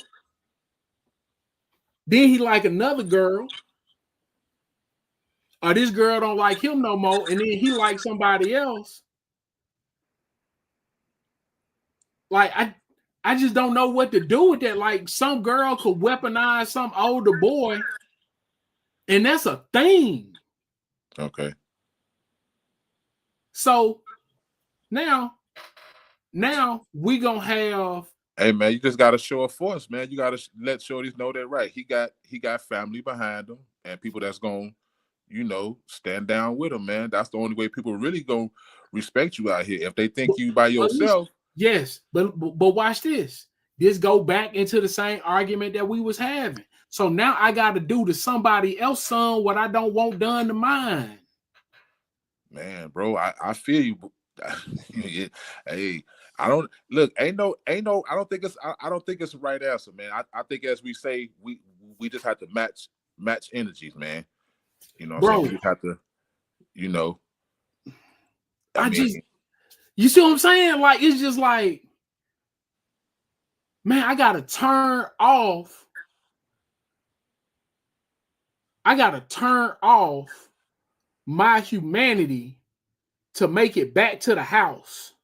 then he like another girl, or this girl don't like him no more, and then he like somebody else. Like I just don't know what to do with that. Like some girl could weaponize some older boy, and that's a thing. okay. So now we gonna have Hey man, you just gotta show a force, man. You gotta let shorties know that right. He got family behind him and people that's gonna, stand down with him, man. That's the only way people really gonna respect you out here. If they think you by yourself, yes, but watch this. This go back into the same argument that we was having. So now I got to do to somebody else, son, what I don't want done to mine. man, bro, I feel you. Hey, I don't look. Ain't no. I don't think it's the right answer, man. I think as we say, we just have to match energies, man. You know what I'm saying? Bro, We just have to, you know. you see what I'm saying? Like it's just like, man, I gotta turn off. My humanity to make it back to the house.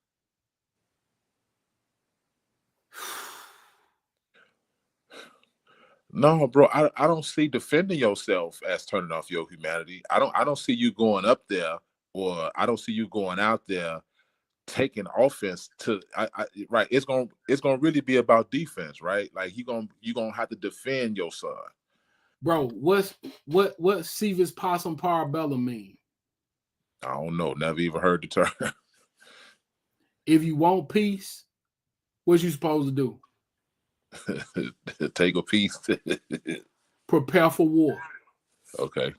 No, bro, I don't see defending yourself as turning off your humanity. I don't see you going up there, or I don't see you going out there taking offense to right. It's gonna really be about defense, right? Like you gonna have to defend your son. Bro, what Cephas possum parabellum mean? I don't know. Never even heard the term. If you want peace, what you supposed to do? Take a piece. Prepare for war. Okay.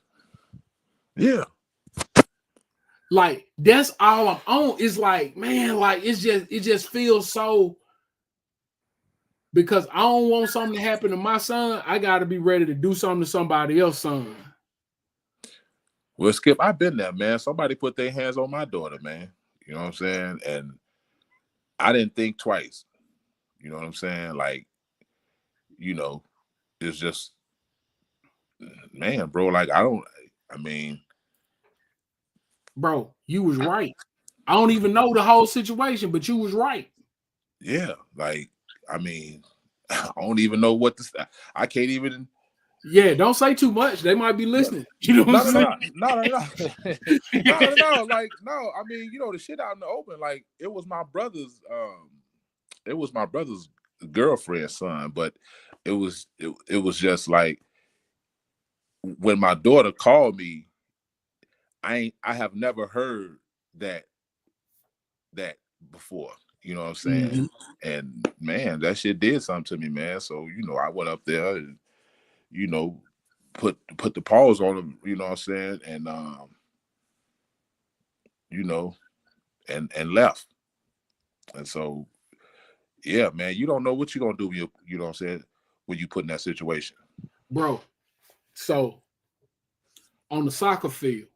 Yeah. Like that's all I'm on. It's like, man, like it just feels so, because I don't want something to happen to my son. I gotta be ready to do something to somebody else's son. Well, Skip, I've been there, man. Somebody put their hands on my daughter, man. You know what I'm saying? And I didn't think twice. You know what I'm saying? Like, it's just, man, bro. Like, I mean, Bro, you was right. I don't even know the whole situation, but you was right. yeah. Like, I mean, I don't even know what to say. I can't even. Yeah, don't say too much. They might be listening. You know what I'm saying? No. Like, no. I mean, the shit out in the open. Like, it was my brother's. It was my brother's girlfriend's son, but it was just like when my daughter called me. I have never heard that before. You know what I'm saying? Mm-hmm. And man, that shit did something to me, man. So I went up there and put the pause on him. You know what I'm saying? And and left. And so yeah, man, you don't know what you're gonna do. You know what I'm saying, when you put in that situation, Bro. So on the soccer field,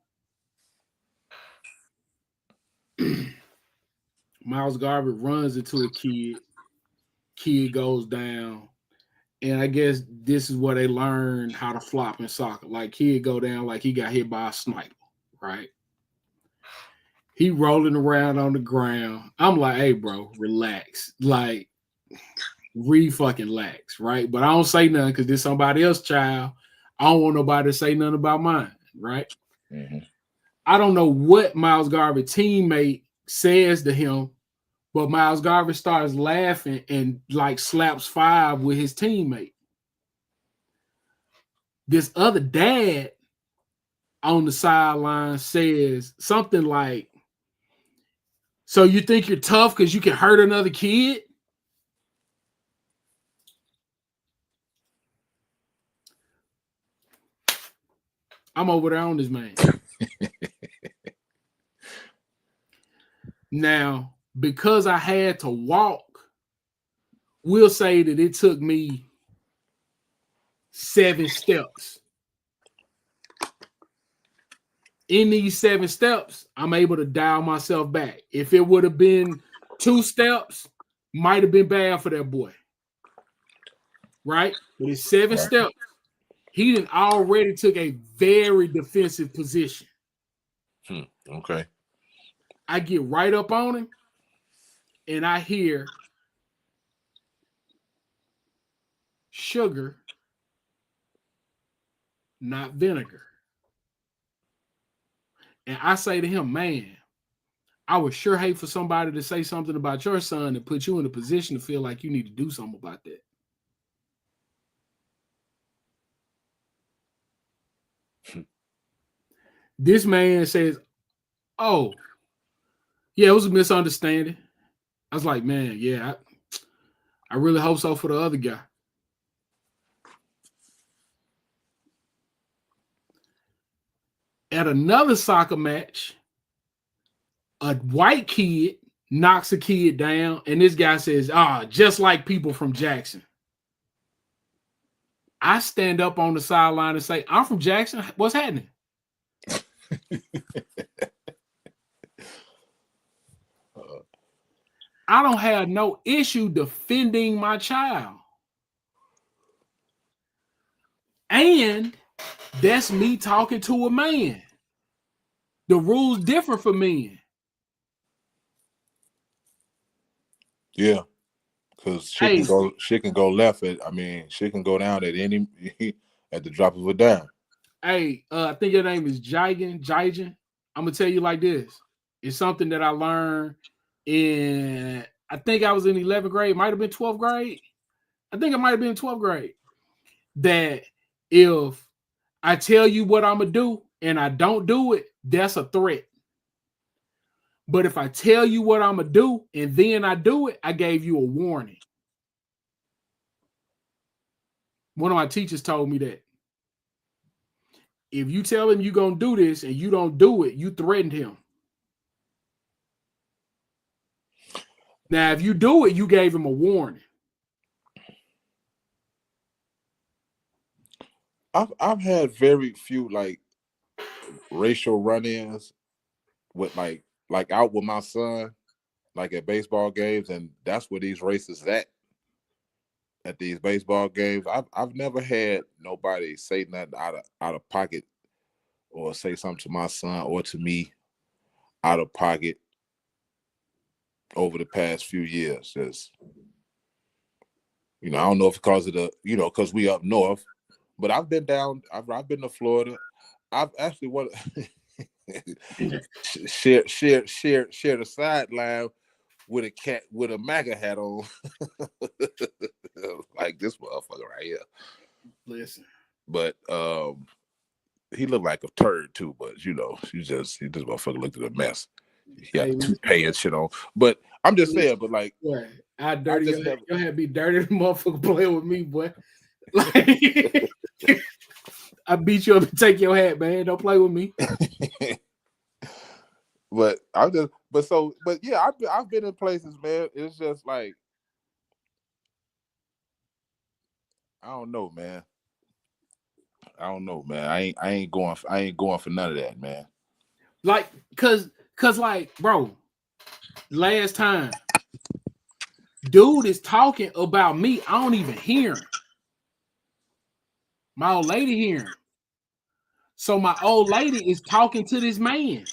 Miles Garvey runs into a kid goes down, and I guess this is where they learn how to flop in soccer. Like kid go down like he got hit by a sniper, right? He rolling around on the ground. I'm like, hey, bro, relax. Like, fucking lax, right? But I don't say nothing because this somebody else's child. I don't want nobody to say nothing about mine, right? mm-hmm. I don't know what Miles Garvey's teammate says to him, but Miles Garvey starts laughing and like slaps five with his teammate. This other dad on the sideline says something like, so you think you're tough because you can hurt another kid? I'm over there on this man. Now, because I had to walk, we'll say that it took me 7 steps. In these 7 steps, I'm able to dial myself back. If it would have been 2 steps, might have been bad for that boy. Right? But it's 7 steps. He done already took a very defensive position. Okay. I get right up on him, and I hear sugar, not vinegar. And I say to him, man, I would sure hate for somebody to say something about your son and put you in a position to feel like you need to do something about that. This man says, oh, yeah, it was a misunderstanding. I was like, man, yeah, I really hope so for the other guy. At another soccer match, a white kid knocks a kid down, and this guy says, just like people from Jackson. I stand up on the sideline and say, I'm from Jackson. What's happening? I don't have no issue defending my child. And that's me talking to a man. The rules differ for men. Yeah. Because she can go left she can go down at the drop of a dime. Hey, I think your name is Jigen. I'm gonna tell you like this. It's something that I learned I think I was in 11th grade, might have been 12th grade. I think it might have been 12th grade. That if I tell you what I'm gonna do and I don't do it, that's a threat. But if I tell you what I'm gonna do and then I do it, I gave you a warning. One of my teachers told me that. If you tell him you're gonna do this and you don't do it, you threatened him. Now, if you do it, you gave him a warning. I've had very few like racial run-ins with like out with my son, like at baseball games, and that's where these races at these baseball games. I've never had nobody say nothing out of pocket or say something to my son or to me out of pocket over the past few years. Just, I don't know if because of because we up north, but I've been down. I've been to Florida. I've actually shared the sideline with a cat with a MAGA hat on, like this motherfucker right here. Listen, but he looked like a turd too. But this motherfucker looked at a mess. He had a toupee and shit on. But I'm just saying. But like, boy, your head be dirty, motherfucker playing with me, boy. Like, I beat you up and take your hat, man. Don't play with me. But yeah, I've been in places, man. It's just like, I don't know, man. I ain't going for none of that, man. Like, cause like, bro, last time, dude is talking about me. I don't even hear him. My old lady hear him. So my old lady is talking to this man.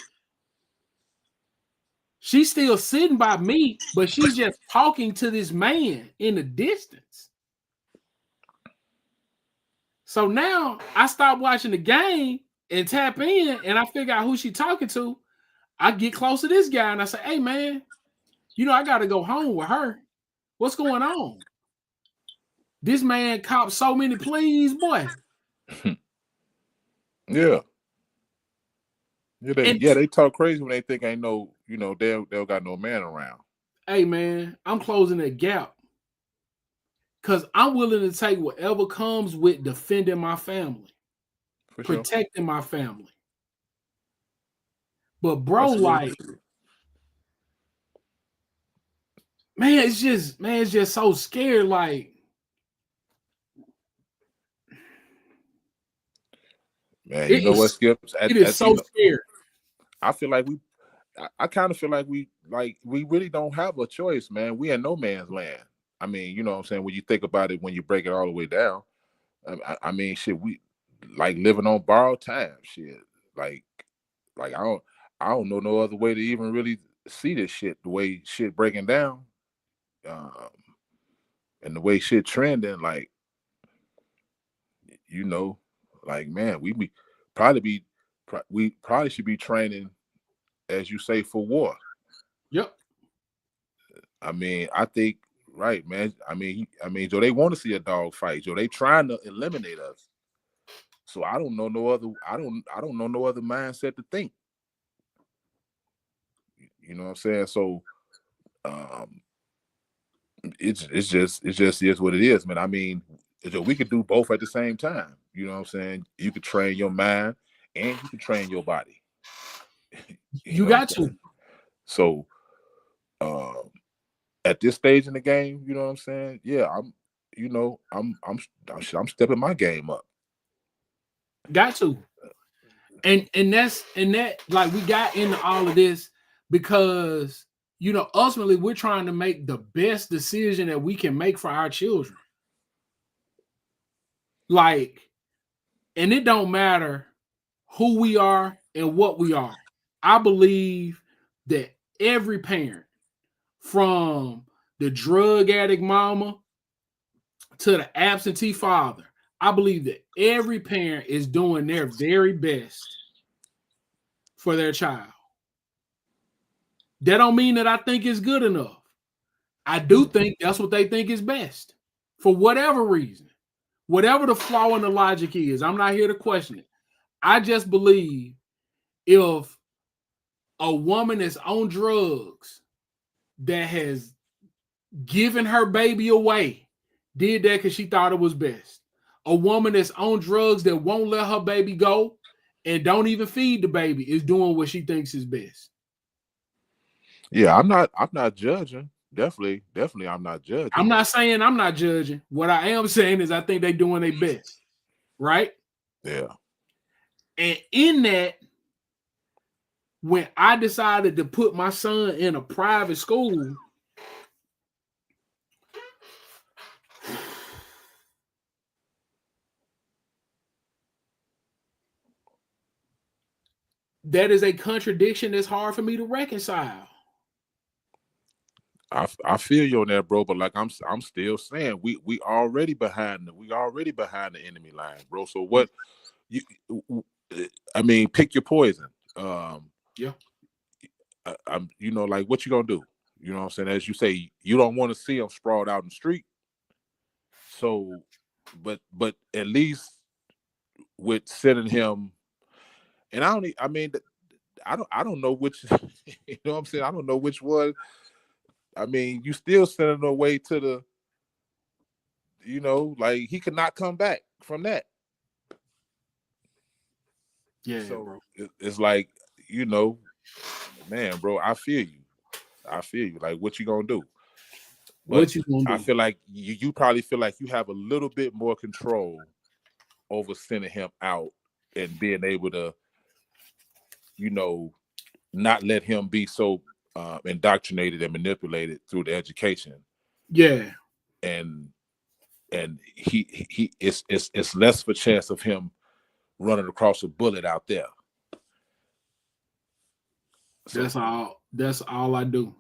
She's still sitting by me, but she's just talking to this man in the distance. So now I stop watching the game and tap in, and I figure out who she's talking to. I get close to this guy and I say, hey, man, I got to go home with her. What's going on? This man copped so many pleas, boy. Yeah. They talk crazy when they think ain't no, they don't got no man around. Hey, man, I'm closing that gap because I'm willing to take whatever comes with defending my family, protecting my family. But bro, like, man, it's just so scared. Like, Man, you it know what, is Skips? it is so scared. I feel like I kind of feel like we really don't have a choice, man. We in no man's land. I mean, you know what I'm saying? When you think about it, when you break it all the way down, I mean, shit, we like living on borrowed time, shit. Like, like I don't know no other way to even really see this shit. The way shit breaking down, um, and the way shit trending, like, you know, like, man, probably be we probably should be training, as you say, for war. Yep. I mean, I think right, man. I mean, Joe, they want to see a dog fight. Joe, they trying to eliminate us. So I don't know no other. I don't know no other mindset to think. You know what I'm saying? So um, it's just is what it is, man. I mean, Joe, we could do both at the same time. You know what I'm saying? You could train your mind and you could train your body. You You know what got I'm saying? to. So um, at this stage in the game, you know what I'm saying? Yeah, you know, I'm stepping my game up. Got to. And that like we got into all of this because ultimately we're trying to make the best decision that we can make for our children. Like, and it don't matter who we are and what we are. I believe that every parent, from the drug addict mama to the absentee father, I believe that every parent is doing their very best for their child. That don't mean that I think it's good enough. I do think that's what they think is best for whatever reason, whatever the flaw in the logic is. I'm not here to question it. I just believe if a woman is on drugs that has given her baby away did that because she thought it was best. A woman that's on drugs that won't let her baby go and don't even feed the baby is doing what she thinks is best. Yeah, I'm not judging. Definitely I'm not I'm judging. not saying I'm not judging. What I am saying is I think they're doing their best, right? Yeah. And in that, when I decided to put my son in a private school, that is a contradiction that's hard for me to reconcile. I feel you on that, bro. But like I'm still saying we already behind the enemy line, bro. So what you I mean, pick your poison. Yeah. I'm you know, like what you gonna do? You know what I'm saying? As you say, you don't want to see them sprawled out in the street. So but at least with sending him, and I mean I don't know which you know what I'm saying? I don't know which one. I mean, you still sending him away to the, you know, like he could not come back from that. Yeah, bro. So it's like, you know, man, bro, I feel you. I feel you. Like, what you gonna do? But What you gonna I do? feel like you probably feel like you have a little bit more control over sending him out and being able to, you know, not let him be so indoctrinated and manipulated through the education. Yeah, And he it's less of a chance of him running across a bullet out there. that's So all. That's all I do.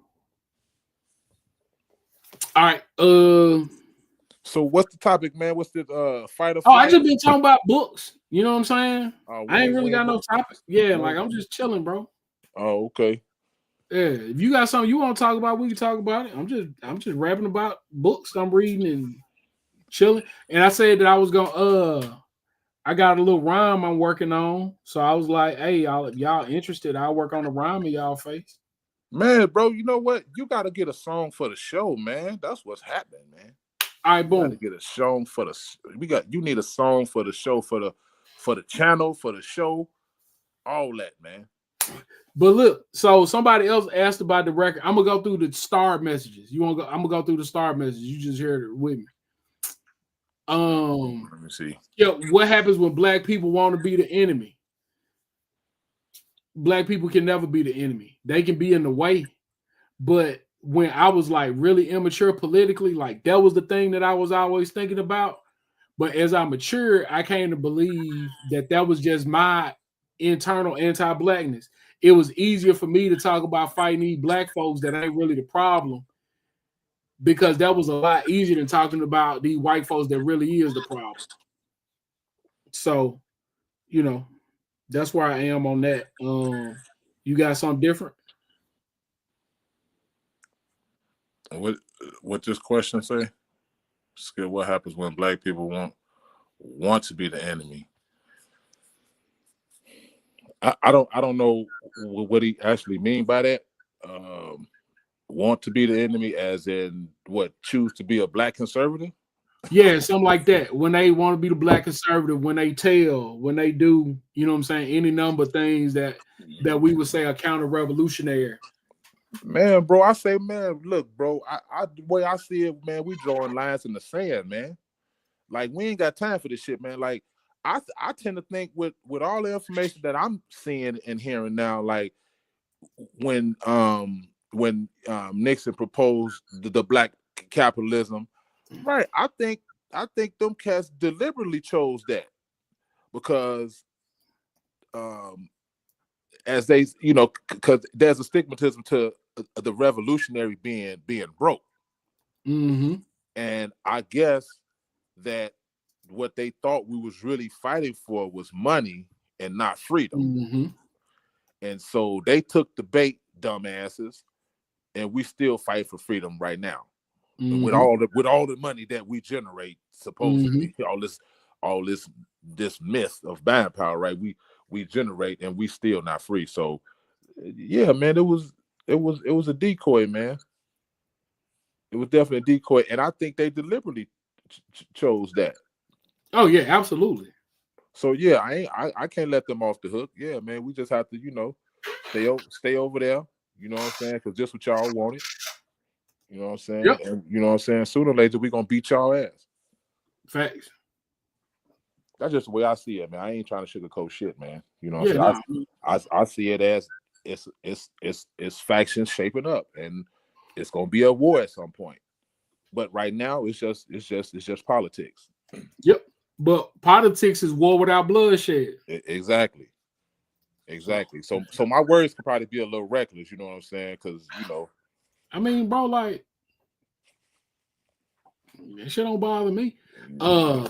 All right. so what's the topic, man? What's the fight or Oh, I flight? just been talking about books. You know what I'm saying? We I ain't really ain't got no topic. Yeah, we like ain't, I'm just chilling, bro. oh, okay. Yeah, if you got something you want to talk about, we can talk about it. I'm just rapping about books I'm reading and chilling. And I said that I was gonna I got a little rhyme I'm working on. So I was like, hey, y'all, if y'all interested, I'll work on the rhyme in y'all face. Man, bro, you know what? You gotta get a song for the show, man. That's what's happening, man. All right, You gotta boom. get a song for the you need a song for the show, for the channel, for the show, all that, man. But look, so somebody else asked about the record. I'm gonna go through the star messages. You want to go? I'm gonna go through the star messages. You just heard it with me. Let me see. What happens when black people want to be the enemy? Black people can never be the enemy. They can be in the way, but when I was like really immature politically, like that was the thing that I was always thinking about. But as I matured, I came to believe that that was just my internal anti-blackness. It was easier for me to talk about fighting these black folks that ain't really the problem because that was a lot easier than talking about these white folks that really is the problem. So, you know, that's where I am on that. You got something different? What this question say? Skip, what happens when black people want to be the enemy? I don't know what he actually mean by that. Want to be the enemy, as in what, choose to be a black conservative? Yeah, something like that. When they want to be the black conservative, when they do, you know what I'm saying, any number of things that we would say are counter-revolutionary. Man, bro, I say, man, look, bro, I the way I see it, man, we drawing lines in the sand, man. Like, we ain't got time for this shit, man. Like, I tend to think with all the information that I'm seeing and hearing now, like when Nixon proposed the black capitalism, right? I think them cats deliberately chose that because as they, because there's a stigmatism to the revolutionary being broke. Mm-hmm. And I guess that what they thought we was really fighting for was money and not freedom. Mm-hmm. And so they took the bait, dumbasses, and we still fight for freedom right now. Mm-hmm. With all the money that we generate, supposedly, all this myth of buying power, right? We generate and we still not free. So yeah, man, it was a decoy, man. It was definitely a decoy, and I think they deliberately chose that. Oh yeah, absolutely. So yeah, I can't let them off the hook. Yeah, man, we just have to, stay over there. You know what I'm saying? Because just what y'all wanted. You know what I'm saying? Yep. And you know what I'm saying? Sooner or later, we're gonna beat y'all ass. Facts. That's just the way I see it, man. I ain't trying to sugarcoat shit, man. You know what Yeah, I'm saying? I see it as it's factions shaping up, and it's gonna be a war at some point. But right now, it's just politics. Yep. But politics is war without bloodshed. Exactly. So my words could probably be a little reckless. You know what I'm saying? Because I mean, bro, like that shit don't bother me.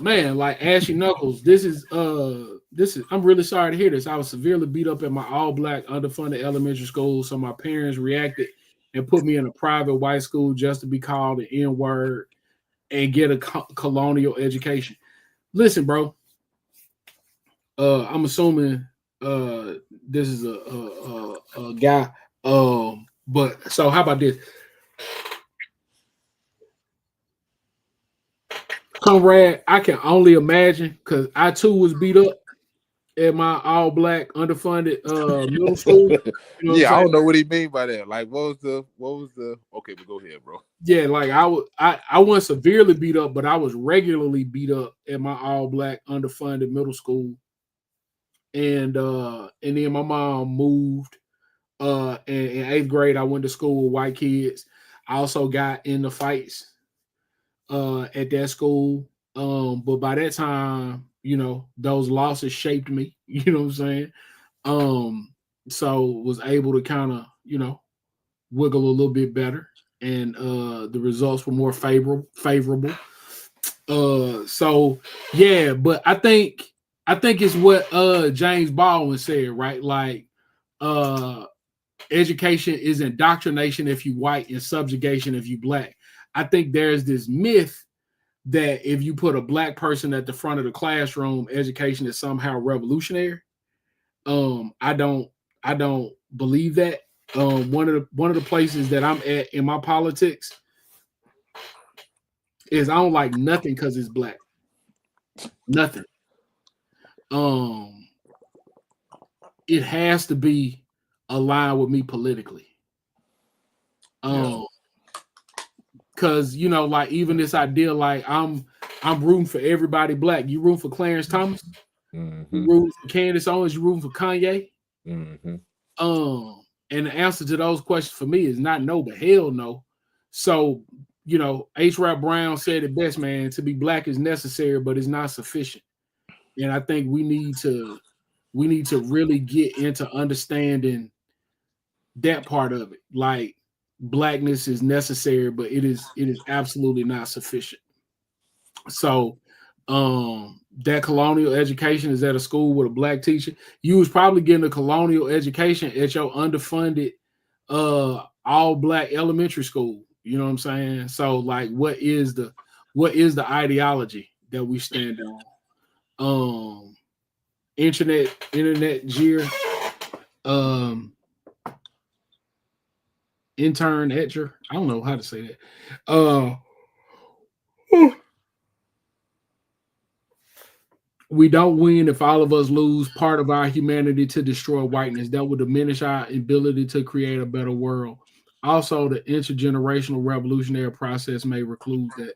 Man, like Ashy Knuckles, this is I'm really sorry to hear this. I was severely beat up at my all-black underfunded elementary school, so my parents reacted and put me in a private white school just to be called the N-word and get a colonial education. Listen, bro, I'm assuming this is a guy. But so how about this? Comrade, I can only imagine because I too was beat up at my all black underfunded middle school. You know yeah, I don't know what he mean by that. Like, what was the okay, but go ahead, bro. Yeah, like I wasn't severely beat up, but I was regularly beat up at my all black underfunded middle school. And then my mom moved. In 8th grade, I went to school with white kids. I also got into fights at that school. But by that time, those losses shaped me. You know what I'm saying? So was able to kind of, wiggle a little bit better, and the results were more favorable. So yeah, but I think it's what James Baldwin said, right? Like education is indoctrination if you white and subjugation if you black. I think there's this myth that if you put a black person at the front of the classroom, education is somehow revolutionary. I don't believe that. One of the places that I'm at in my politics is I don't like nothing because it's black. Nothing. It has to be align with me politically. Yeah. Um, because like even this idea, like I'm rooting for everybody black. You rooting for Clarence Thomas? You Mm-hmm. rooting for Candace Owens? You rooting for Kanye? Mm-hmm. And the answer to those questions for me is not no, but hell no. So, H. Rap Brown said it best, man. To be black is necessary, but it's not sufficient. And I think we need to really get into understanding that part of it. Like blackness is necessary, but it is absolutely not sufficient. So that colonial education is at a school with a black teacher. You was probably getting a colonial education at your underfunded all black elementary school. You know what I'm saying? So like what is the ideology that we stand on? Internet jeer, um intern etcher. I don't know how to say that. Uh we don't win if all of us lose part of our humanity to destroy whiteness. That would diminish our ability to create a better world. Also, the intergenerational revolutionary process may reclude that.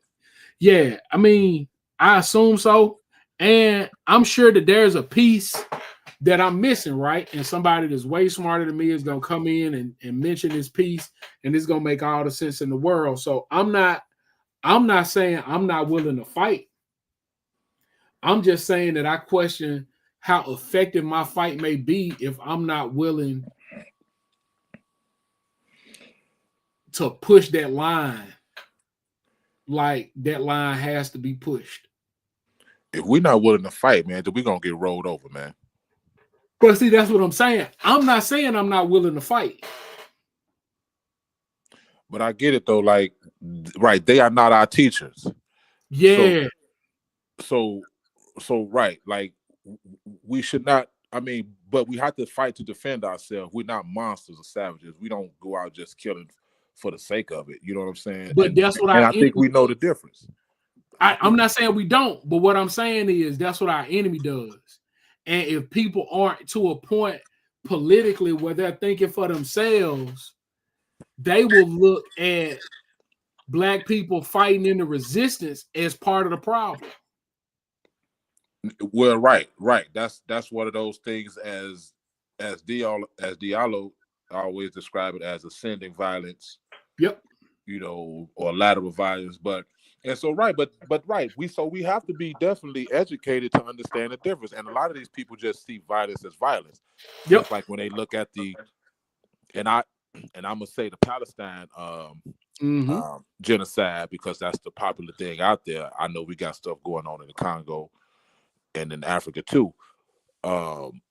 Yeah, I mean, I assume so. And I'm sure that there's a piece that I'm missing, right? And somebody that's way smarter than me is gonna come in and mention this piece, and it's gonna make all the sense in the world. So I'm not saying I'm not willing to fight. I'm just saying that I question how effective my fight may be if I'm not willing to push that line. Like that line has to be pushed. If we're not willing to fight, man, then we're gonna get rolled over, man. But see, that's what I'm saying. I'm not saying I'm not willing to fight. But I get it though, like right, they are not our teachers. So Yeah. so right, like we should not. I mean, but we have to fight to defend ourselves. We're not monsters or savages. We don't go out just killing for the sake of it. You know what I'm saying? But that's what And our I think enemy we know does. the difference. I'm not saying we don't, but what I'm saying is that's what our enemy does. And if people aren't to a point politically where they're thinking for themselves, they will look at black people fighting in the resistance as part of the problem. Well, right. That's one of those things as Diallo always describe it as ascending violence, Yep. or lateral violence. But and so right, but right, we have to be definitely educated to understand the difference. And a lot of these people just see violence as violence. Yep. Just like when they look at and I and I'm gonna say the Palestine Mm-hmm. genocide because that's the popular thing out there. I know we got stuff going on in the Congo and in Africa too. Um,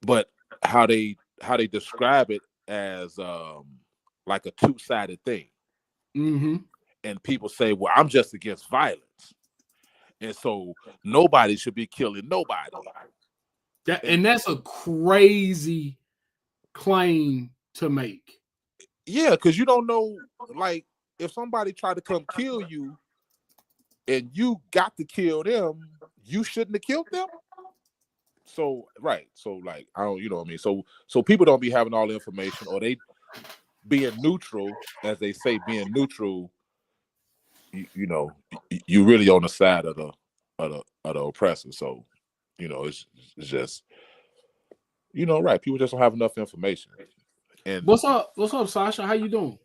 but how they describe it as like a two-sided thing. Mm-hmm. And people say, well, I'm just against violence. And so nobody should be killing nobody. And that's a crazy claim to make. Yeah, because you don't know, like, if somebody tried to come kill you and you got to kill them, you shouldn't have killed them. So right. So like I don't, you know what I mean? So people don't be having all the information, or they being neutral, as they say, being neutral, you really on the side of the oppressor. So, it's just, right. People just don't have enough information. And What's up? What's up, Sasha? How you doing?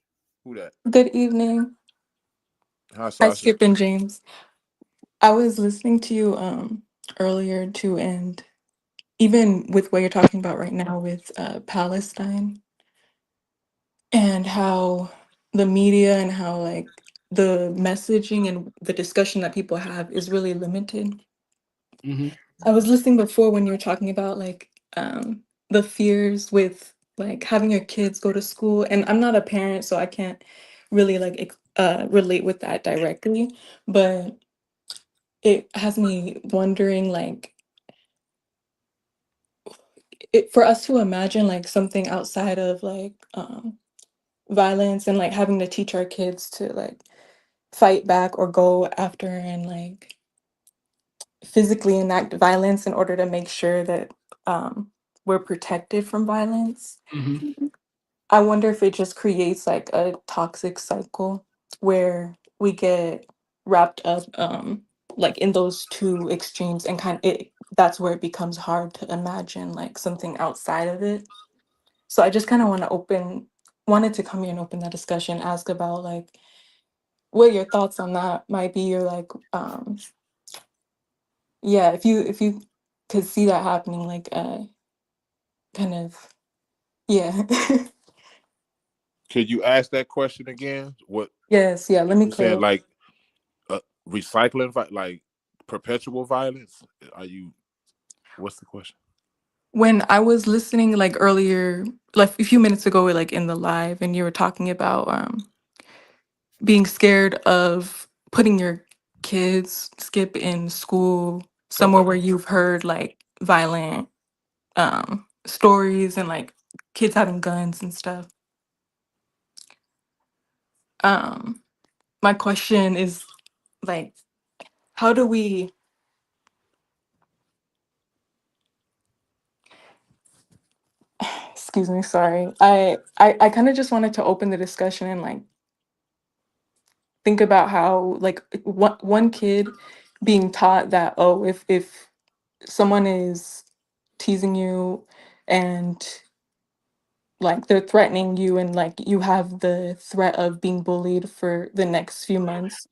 who that? Good evening. Hi, Hi, Sasha. Skip and James. I was listening to you earlier too, and even with what you're talking about right now with Palestine and how the media and how like the messaging and the discussion that people have is really limited. Mm-hmm. I was listening before when you were talking about like the fears with like having your kids go to school, and I'm not a parent, so I can't really like relate with that directly, but it has me wondering like for us to imagine like something outside of like violence and like having to teach our kids to like fight back or go after and like physically enact violence in order to make sure that um we're protected from violence. Mhm. I wonder if it just creates like a toxic cycle where we get wrapped up like in those two extremes, and kind of it that's where it becomes hard to imagine like something outside of it. So I just kind of wanted to come here and open that discussion, ask about like what your thoughts on that might be, or like yeah, if you could see that happening, like kind of yeah. Could you ask that question again? What Yes, yeah, let me you said, clarify. like recycling, like perpetual violence? Are you? What's the question? When I was listening like earlier, like a few minutes ago, like in the live, and you were talking about being scared of putting your kids skip in school somewhere Okay. where you've heard like violent stories and like kids having guns and stuff. Um my question is like, how do we, excuse me, sorry. I kind of just wanted to open the discussion and like think about how like one kid being taught that, oh, if someone is teasing you and like they're threatening you, and like you have the threat of being bullied for the next few months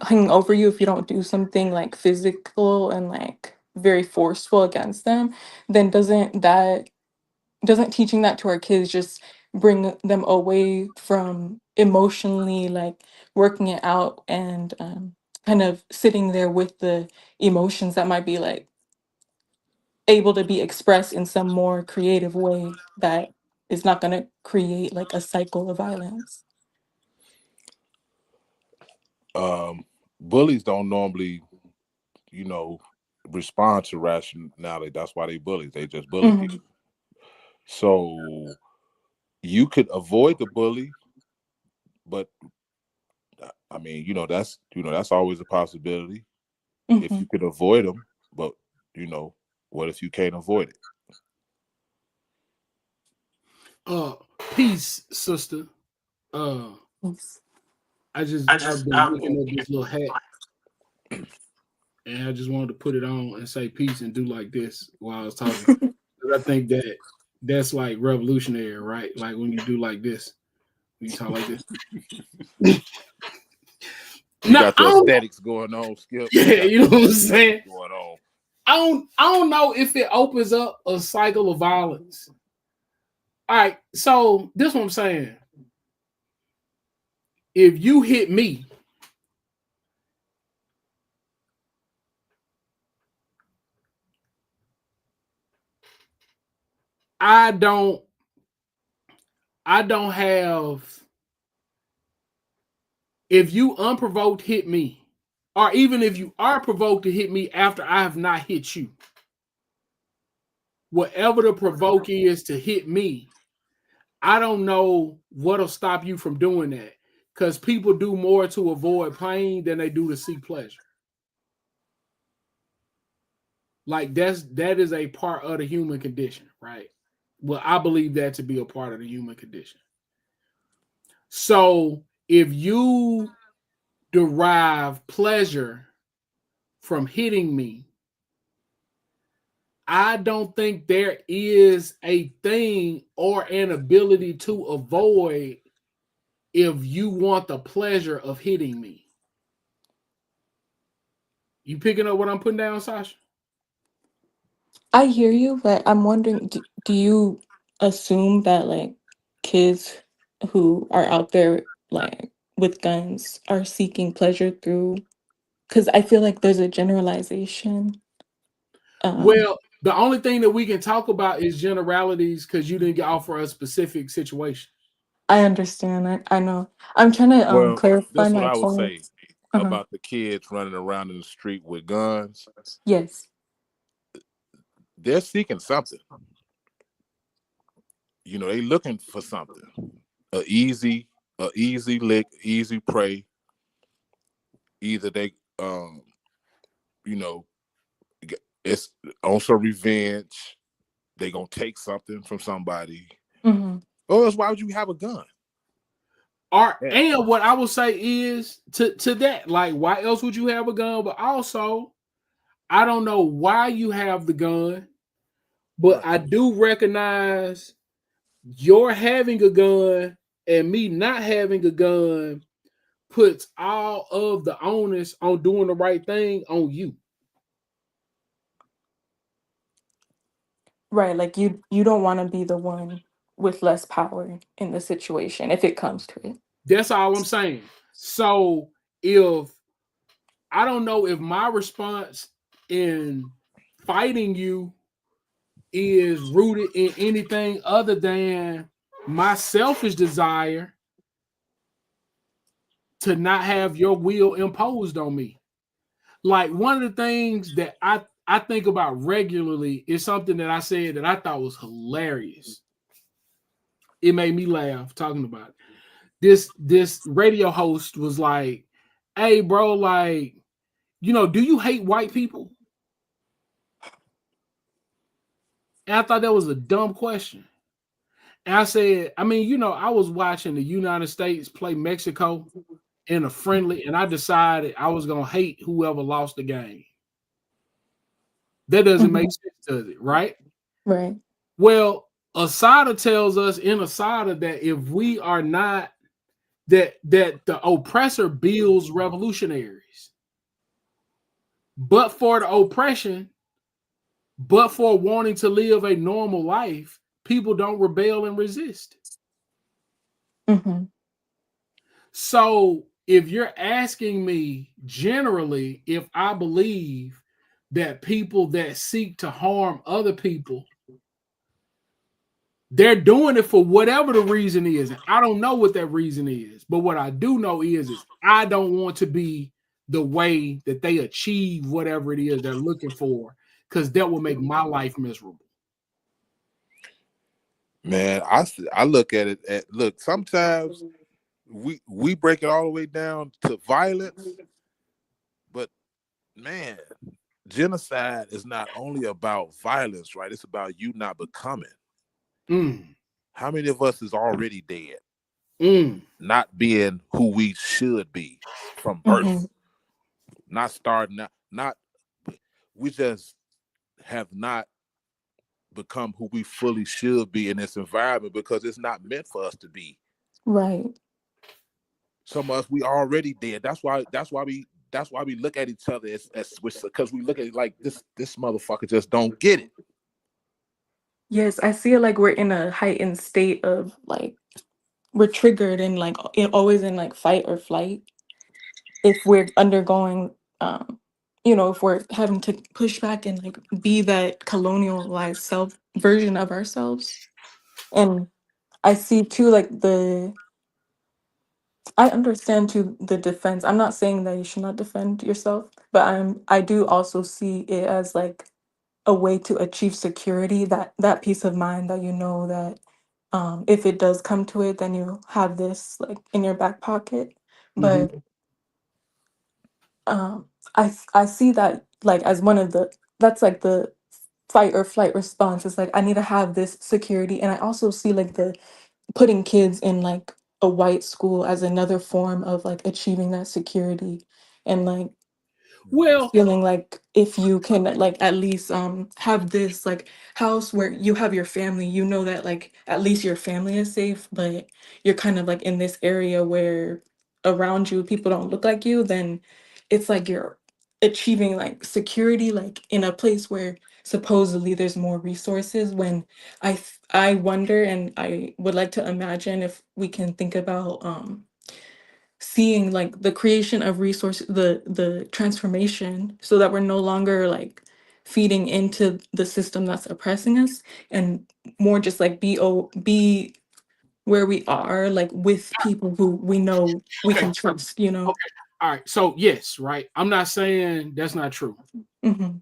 hanging over you if you don't do something like physical and like very forceful against them, then doesn't teaching that to our kids just bring them away from emotionally like working it out and kind of sitting there with the emotions that might be like able to be expressed in some more creative way that is not going to create like a cycle of violence. Bullies don't normally, you know, respond to rationality. That's why they bullies. They just bully Mhm. people. So you could avoid the bully, but I mean, that's always a possibility if you Mhm. could avoid them. But you know, what if you can't avoid it? Uh, Peace, sister. Uh, Yes. I've been looking at this little hat, and I just wanted to put it on and say peace and do like this while I was talking. 'Cause I think that's like revolutionary, right? Like when you do like this, when you talk like this. You No, got I the don't. aesthetics going on, Skip. You Yeah, got you the know what I'm aesthetics saying. going on. I don't know if it opens up a cycle of violence. All right, so this is what I'm saying. If you hit me, I don't I don't have if you unprovoked hit me, or even if you are provoked to hit me after I have not hit you, whatever the provoke is to hit me, I don't know what'll stop you from doing that. Because people do more to avoid pain than they do to seek pleasure. Like that is a part of the human condition, right? Well, I believe that to be a part of the human condition. So if you derive pleasure from hitting me, I don't think there is a thing or an ability to avoid if you want the pleasure of hitting me. You picking up what I'm putting down, Sasha? I hear you, but I'm wondering, do you assume that like kids who are out there like with guns are seeking pleasure through? Because I feel like there's a generalization. Um, Well, the only thing that we can talk about is generalities because you didn't offer a specific situation. I understand. I know. I'm trying to Well, clarify that's what my I would point. say Uh-huh. about the kids running around in the street with guns. Yes. They're seeking something. They looking for something. A easy, a easy lick, easy prey. Either they, you know, it's also revenge. they gonna take something from somebody. Mm-hmm. Or else why would you have a gun? And what I would say is to that, like, why else would you have a gun? But also, I don't know why you have the gun, but I do recognize your having a gun and me not having a gun puts all of the onus on doing the right thing on you. Right, like you don't want to be the one with less power in the situation if it comes to it. That's all I'm saying. So if I don't know if my response in fighting you is rooted in anything other than my selfish desire to not have your will imposed on me. Like one of the things that I think about regularly is something that I said that I thought was hilarious. It made me laugh talking about it. This radio host was like, "Hey, bro, like, do you hate white people?" And I thought that was a dumb question. And I said, I mean, I was watching the United States play Mexico in a friendly, and I decided I was gonna hate whoever lost the game. That doesn't make Mhm. sense, does it? Right? Right. Well, Asada tells us in Asada that if we are not that the oppressor builds revolutionaries, but for the oppression, but for wanting to live a normal life, people don't rebel and resist. Mm-hmm. So if you're asking me generally if I believe that people that seek to harm other people, they're doing it for whatever the reason is. And I don't know what that reason is. But what I do know is I don't want to be the way that they achieve whatever it is they're looking for, because that will make my life miserable. Man, I look at it look, sometimes we break it all the way down to violence, but man, genocide is not only about violence, right? It's about you not becoming. Mm. How many of us is already dead? Mm. Not being who we should be from birth. Mm-hmm. Not starting out, we just have not become who we fully should be in this environment because it's not meant for us to be. Right. Some of us, we already dead. That's why we look at each other as because we look at it like this motherfucker just don't get it. Yes, I feel like we're in a heightened state of like we're triggered and like always in like fight or flight if we're undergoing if we're having to push back and like be that colonialized self version of ourselves. And I see too like I understand too the defense. I'm not saying that you should not defend yourself, but I do also see it as like a way to achieve security, that peace of mind that you know that if it does come to it, then you have this like in your back pocket. Mm-hmm. But um I see that like as one of the that's like the fight or flight response. It's like I need to have this security. And I also see like the putting kids in like a white school as another form of like achieving that security and like Well, feeling like if you can like at least have this like house where you have your family, you know that like at least your family is safe, but you're kind of like in this area where around you people don't look like you, then it's like you're achieving like security like in a place where supposedly there's more resources. When I wonder and I would like to imagine if we can think about seeing like the creation of resource, the transformation, so that we're no longer like feeding into the system that's oppressing us, and more just like be where we are like with people who we know we okay, can trust, you know. okay, all right. So yes, right. I'm not saying that's not true. Hmm.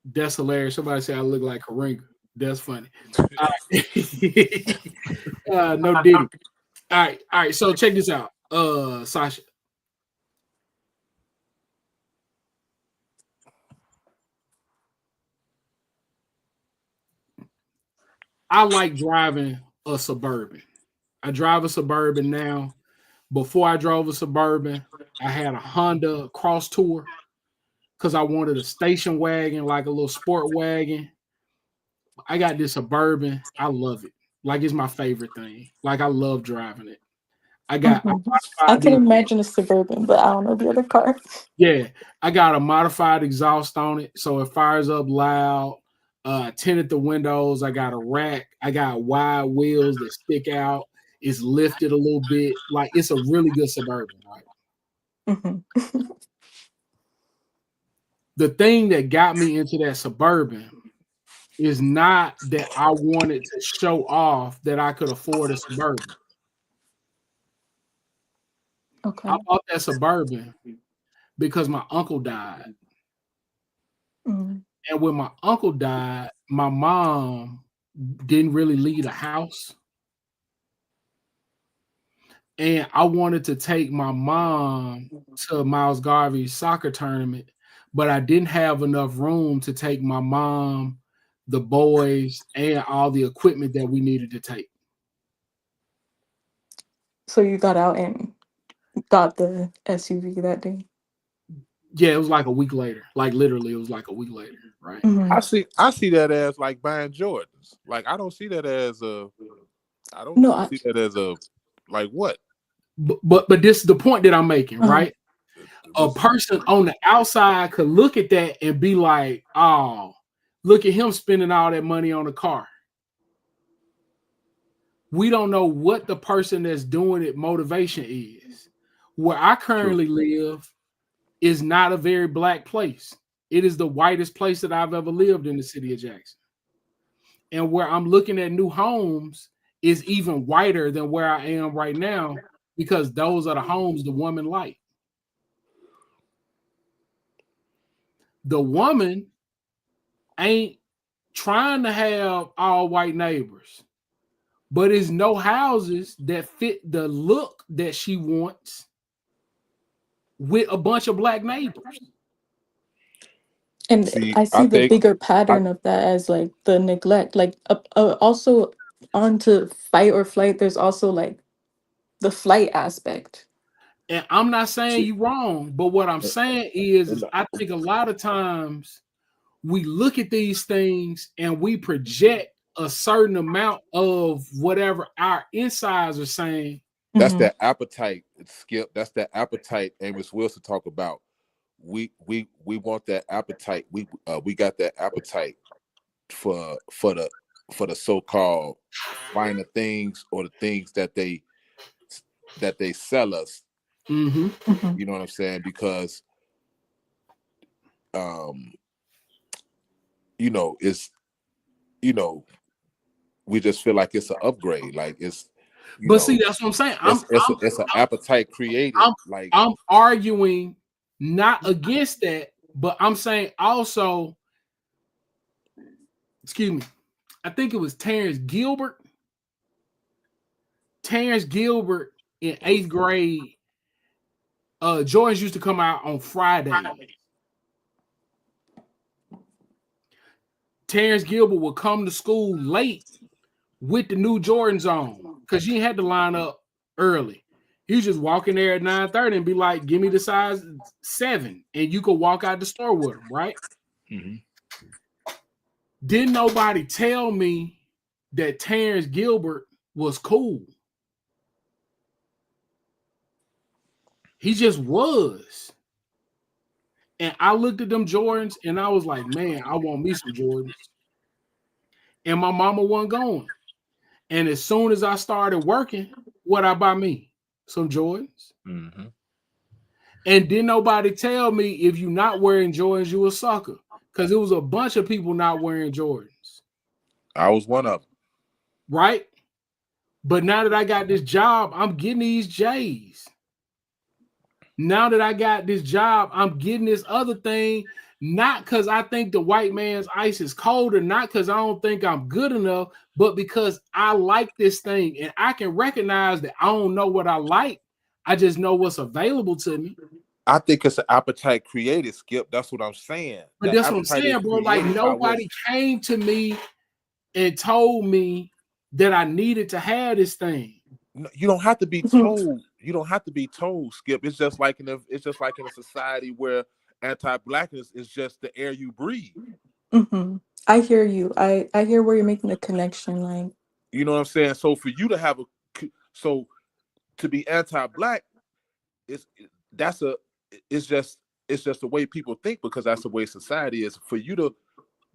That's hilarious. Somebody said I look like Karinga. That's funny. All right. No diddy. All right. So check this out. Sasha. I like driving a Suburban. I drive a Suburban now. Before I drove a Suburban, I had a Honda Cross Tour because I wanted a station wagon, like a little sport wagon. I got this Suburban. I love it. Like it's my favorite thing. Like I love driving it. I got a I modified can imagine a Suburban, but I don't know the other car. yeah, I got a modified exhaust on it, so it fires up loud. Tinted the windows. I got a rack. I got wide wheels that stick out. It's lifted a little bit. Like it's a really good Suburban, right? Mm-hmm. The thing that got me into that Suburban is not that I wanted to show off that I could afford a Suburban. Okay. I bought that Suburban because my uncle died. Mm. And when my uncle died, my mom didn't really leave the house. And I wanted to take my mom to Miles Garvey's soccer tournament, but I didn't have enough room to take my mom, the boys, and all the equipment that we needed to take. So you got out and got the SUV that day? Yeah, it was like a week later. Like literally, it was like a week later, right? Mm-hmm. I see that as like buying Jordans. Like I don't see that as a see that as a like what? But this is the point that I'm making, right? A person on the outside could look at that and be like, "Oh, look at him spending all that money on a car." We don't know what the person that's doing it motivation is. Where I currently live is not a very black place. It is the whitest place that I've ever lived in the city of Jackson. And where I'm looking at new homes is even whiter than where I am right now because those are the homes the woman like. The woman ain't trying to have all white neighbors, but it's no houses that fit the look that she wants with a bunch of black neighbors. And See, I I see the think bigger pattern of that as like the neglect. Like also onto fight or flight, there's also like the flight aspect. And I'm not saying you wrong, but what I'm saying is I think a lot of times we look at these things and we project a certain amount of whatever our insides are saying. that's that appetite, Skip. That's that appetite Amos Wilson talk about. We want that appetite. We got that appetite for the so-called finer things or the things that they sell us. Mm-hmm. You know what I'm saying? Because it's we just feel like it's an upgrade. Like it's see, that's what I'm saying. It's an appetite created. I'm arguing not against that, but I'm saying also, excuse me, I think it was Terrence Gilbert. Terrence Gilbert in 8th grade, Jordans used to come out on Fridays. Terrence Gilbert would come to school late with the new Jordans on because you had to line up early. You just walk in there at 9:30 and be like, "Give me the size 7," and you could walk out the store with them, right? Mm-hmm. Didn't nobody tell me that Terrence Gilbert was cool. He just was. And I looked at them Jordans and I was like, man, I want me some Jordans. And my mama wasn't going. And as soon as I started working, what I buy me? Some Jordans. Mm-hmm. And didn't nobody tell me if you're not wearing Jordans, you a sucker. Because it was a bunch of people not wearing Jordans. I was one of them. Right? But now that I got this job, I'm getting these J's. Now that I got this job, I'm getting this other thing, not because I think the white man's ice is colder, not because I don't think I'm good enough, but because I like this thing and I can recognize that I don't know what I like. I just know what's available to me. I think it's an appetite created, Skip. That's what I'm saying. But that's what I'm saying, bro. Like nobody came to me and told me that I needed to have this thing. You don't have to be told. You don't have to be told, Skip. It's just like in a society where anti-blackness is just the air you breathe. I hear you. I hear where you're making the connection. Like, You know what I'm saying? So for you to have so to be anti-black, it's that's a it's just the way people think, because that's the way society is. For you to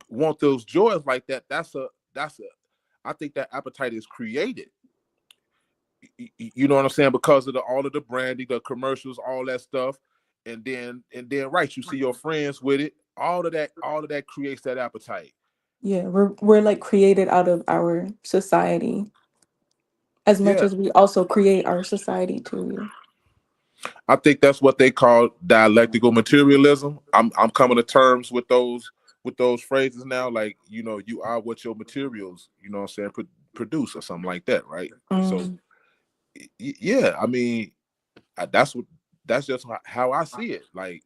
want those joys like that, that's a I think that appetite is created. You know what I'm saying? Because of all of the branding, the commercials, all that stuff, and then right, you see your friends with it. All of that creates that appetite. yeah, we're like created out of our society as much Yeah, as we also create our society too. I think that's what they call dialectical materialism. I'm coming to terms with those phrases now. Like, you are what your materials, what I'm saying, produce or something like that, right? So yeah, I mean, that's just how I see it. Like,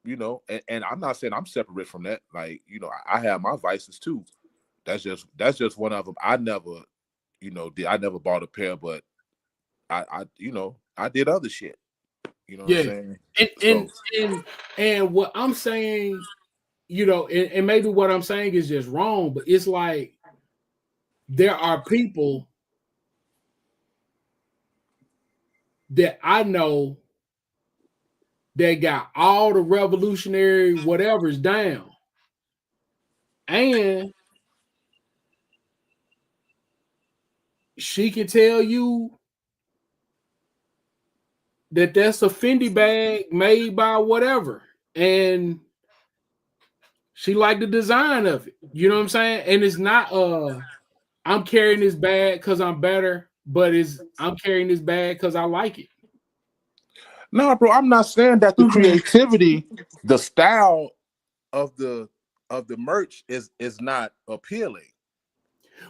and I'm not saying I'm separate from that. Like, I have my vices too. That's just one of them. I never, I never bought a pair, but I did other shit. You know what I'm Yeah. saying? And So and what I'm saying, and maybe what I'm saying is just wrong, but it's like there are people that I know that got all the revolutionary whatever's down. And she can tell you that that's a Fendi bag made by whatever. And she liked the design of it. You know what I'm saying? And it's not I'm carrying this bag because I'm better, but I'm carrying this bag because I like it. no, bro, I'm not saying that the creativity, the style of the merch is not appealing.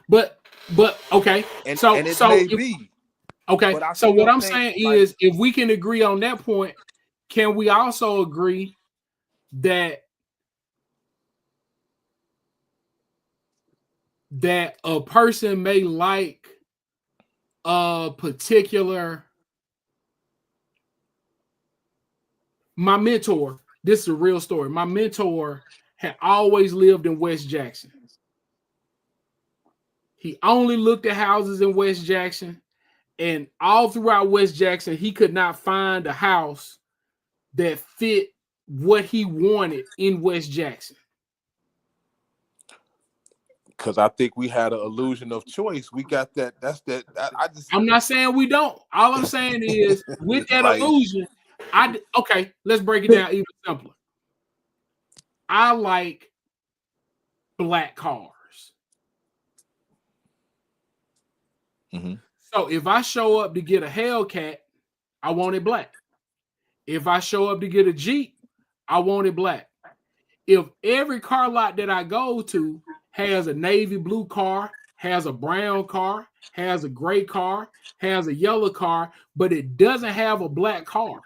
But okay. And So it may if, be. okay. But I So what still I'm think, saying like, is if we can agree on that point, can we also agree that a person may like a particular my mentor, this is a real story. My mentor had always lived in West Jackson. He only looked at houses in West Jackson, and all throughout West Jackson, he could not find a house that fit what he wanted in West Jackson. because I think we had an illusion of choice. We got that. I'm not saying we don't. All I'm saying is with that like, illusion, okay, let's break it down even simpler. I like black cars. So if I show up to get a Hellcat, I want it black. If I show up to get a Jeep, I want it black. If every car lot that I go to has a navy blue car, has a brown car, has a gray car, has a yellow car, but it doesn't have a black car,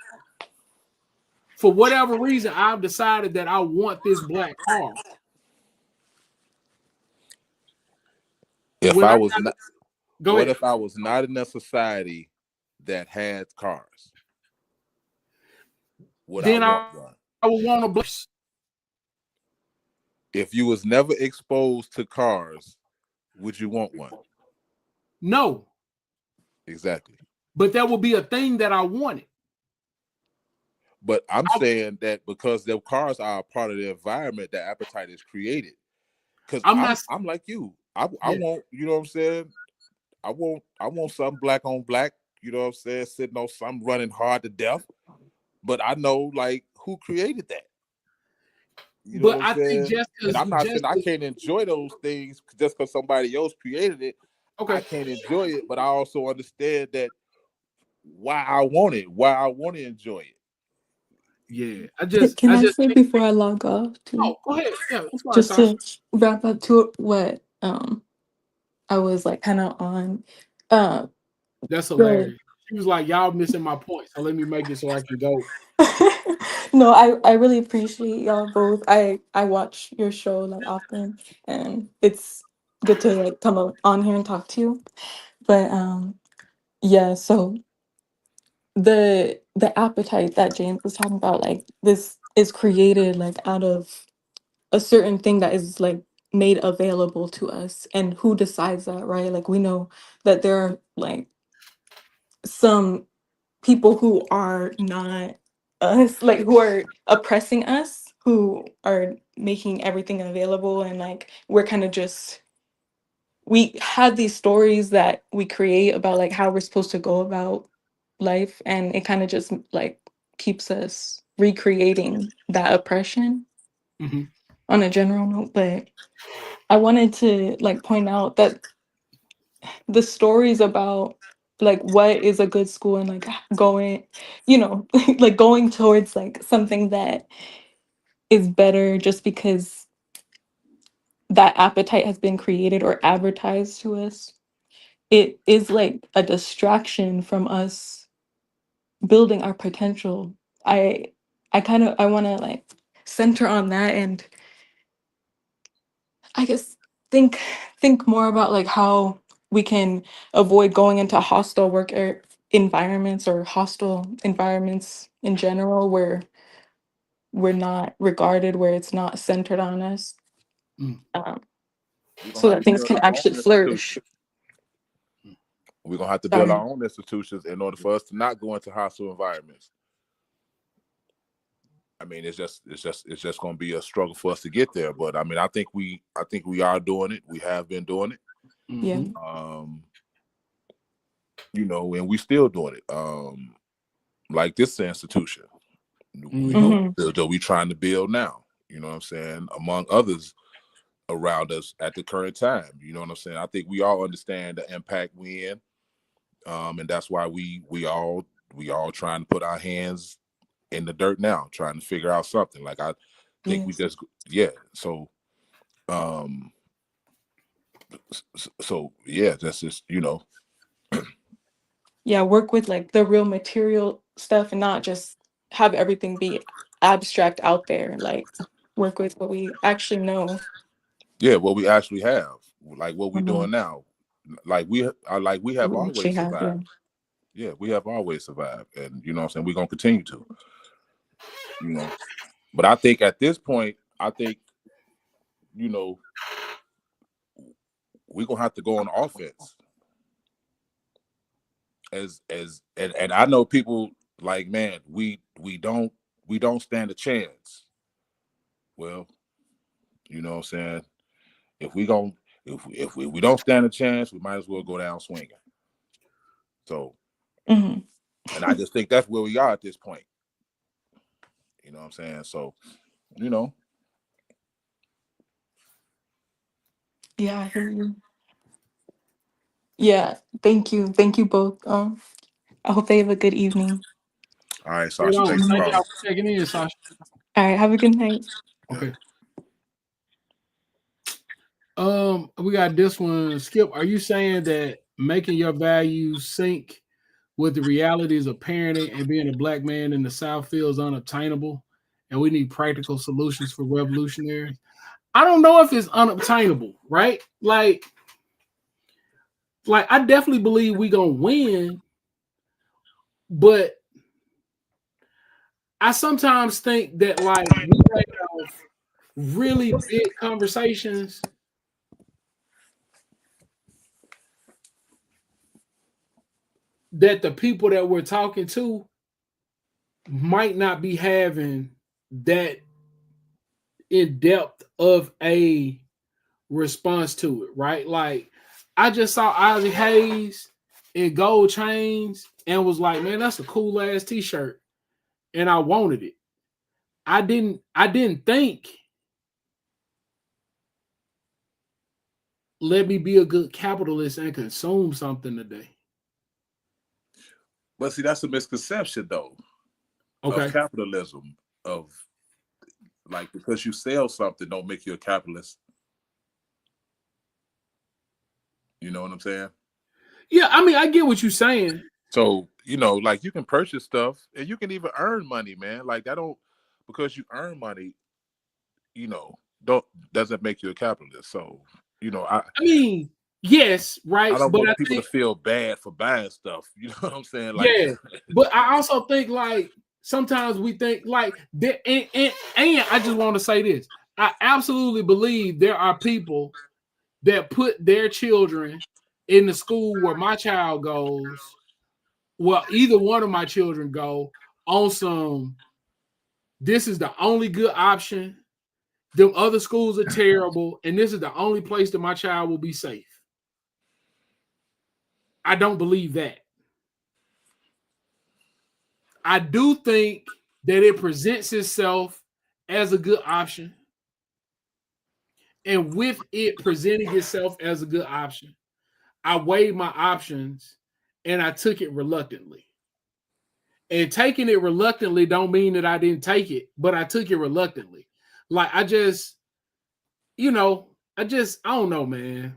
for whatever reason, I've decided that I want this black car. if When I I was not, go what ahead, if I was not in a society that had cars? Would I then want one? I would want a black. If you was never exposed to cars, would you want one? No, Exactly. but that would be a thing that I wanted. But I'm saying that because the cars are a part of the environment, the appetite is created. Because I'm like you. I want, you know what I'm saying? I want something black on black, you know what I'm saying, sitting on something running hard to death. But I know, like, who created that? You know But what I'm I think saying? just And because, I'm not saying I can't enjoy those things just because somebody else created it. I okay, can't enjoy it, but I also understand that why I want to enjoy it. yeah, Can I I just say think, before I log off oh, too, go ahead, yeah, that's fine, just Sasha. to wrap up to what I was like kind of on uh That's the hilarious. She was like, "Y'all missing my point, so let me make it so I can go." No, I really appreciate y'all both. I watch your show like often, and it's good to like come on here and talk to you. But yeah, so the appetite that James was talking about, like this is created like out of a certain thing that is like made available to us, and who decides that, right? Like we know that there are like some people who are not us, like who are oppressing us, who are making everything available, and like we're kind of just we have these stories that we create about like how we're supposed to go about life, and it kind of just like keeps us recreating that oppression Mhm. on a general note. But I wanted to like point out that the stories about like what is a good school and like going, you know, like going towards like something that is better just because that appetite has been created or advertised to us, it is like a distraction from us building our potential. I kind of I want to like center on that, and I guess think think more about like how we can avoid going into hostile environments or hostile environments in general where we're not regarded, where it's not centered on us, Mm. um, We're gonna so have that to things build can our actually own institutions. flourish. We're gonna have to build our Sorry. own institutions in order for us to not go into hostile environments. I mean, it's just going to be a struggle for us to get there. But I mean, I think we are doing it. We have been doing it. Yeah. Mhm. And we still doing it. Like this institution, Mhm. that we trying to build now. You know what I'm saying? Among others around us at the current time. You know what I'm saying? I think we all understand the impact we in, and that's why we all trying to put our hands in the dirt now, trying to figure out something. Like I think we Yes. just So um, so yeah, that's just Yeah, work with like the real material stuff and not just have everything be abstract out there. Like work with what we actually know. yeah, what we actually have, like what we Mhm. doing now, like we have What we actually always have, yeah. survived. Yeah, we have always survived, and you know what I'm saying, we're gonna continue to, you know. But I think at this point, I think you know we're gonna have to go on offense. And I know people like, man, we don't stand a chance. Well, you know what I'm saying. If we gon' if we don't stand a chance, we might as well go down swinging. So, Hmm. and I just think that's where we are at this point. You know what I'm saying? So, you know, Yeah, I hear you. Yeah, thank you. Thank you both. I hope they have a good evening. all right, Right Sasha, on. thanks for Thank calling. y'all for checking in, Sasha. All right, have a good night. Yeah. Okay. We got this one. Skip, are you saying that making your values sync with the realities of parenting and being a black man in the South feels unobtainable, and we need practical solutions for revolutionaries? I don't know if it's unobtainable, right? Like I definitely believe we gonna win, but I sometimes think that like we have really big conversations that the people that we're talking to might not be having that in depth of a response to it, right? Like I just saw Ozzy Hayes in gold chains and was like, man, that's a cool ass t-shirt. And I wanted it. I didn't think, let me be a good capitalist and consume something today. But see, that's a misconception though of Okay. capitalism. Of like, because you sell something, don't make you a capitalist. You know what I'm saying? Yeah, I mean, I get what you're saying. So, like you can purchase stuff and you can even earn money, man. Like that don't because you earn money, don't doesn't make you a capitalist. So, I mean, yes, right. I don't But want I people to think, feel bad for buying stuff. You know what I'm saying? Like, yeah. But I also think like sometimes we think like that, and I just want to say this. I absolutely believe there are people that put their children in the school where my child goes, well, either one of my children go on some, this is the only good option. The other schools are terrible, and this is the only place that my child will be safe. I don't believe that. I do think that it presents itself as a good option. And with it presenting itself as a good option, I weighed my options and I took it reluctantly. And taking it reluctantly don't mean that I didn't take it, but I took it reluctantly. Like I just, I don't know, man.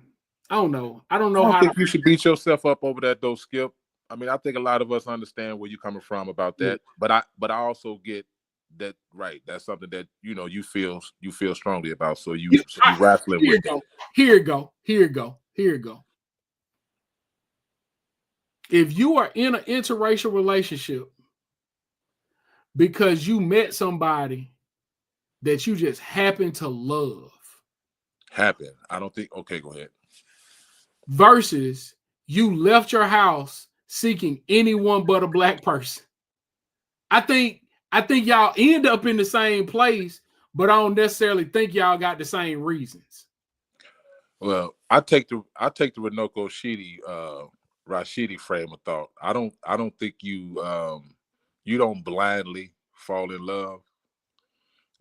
I don't know. I don't I know don't how think to. you should beat yourself up over that though, Skip. I mean, I think a lot of us understand where you're coming from about that, but I also get that right. That's something that you feel strongly about. So you wrestling Here with you go. Here you go. Here you go. Here you go. If you are in an interracial relationship because you met somebody that you just happen to love, happen. I don't think. Okay, go ahead. versus you left your house seeking anyone but a black person. I think y'all end up in the same place, but I don't necessarily think y'all got the same reasons. Well, I take the Renoko Rashidi frame of thought. I don't think you don't blindly fall in love.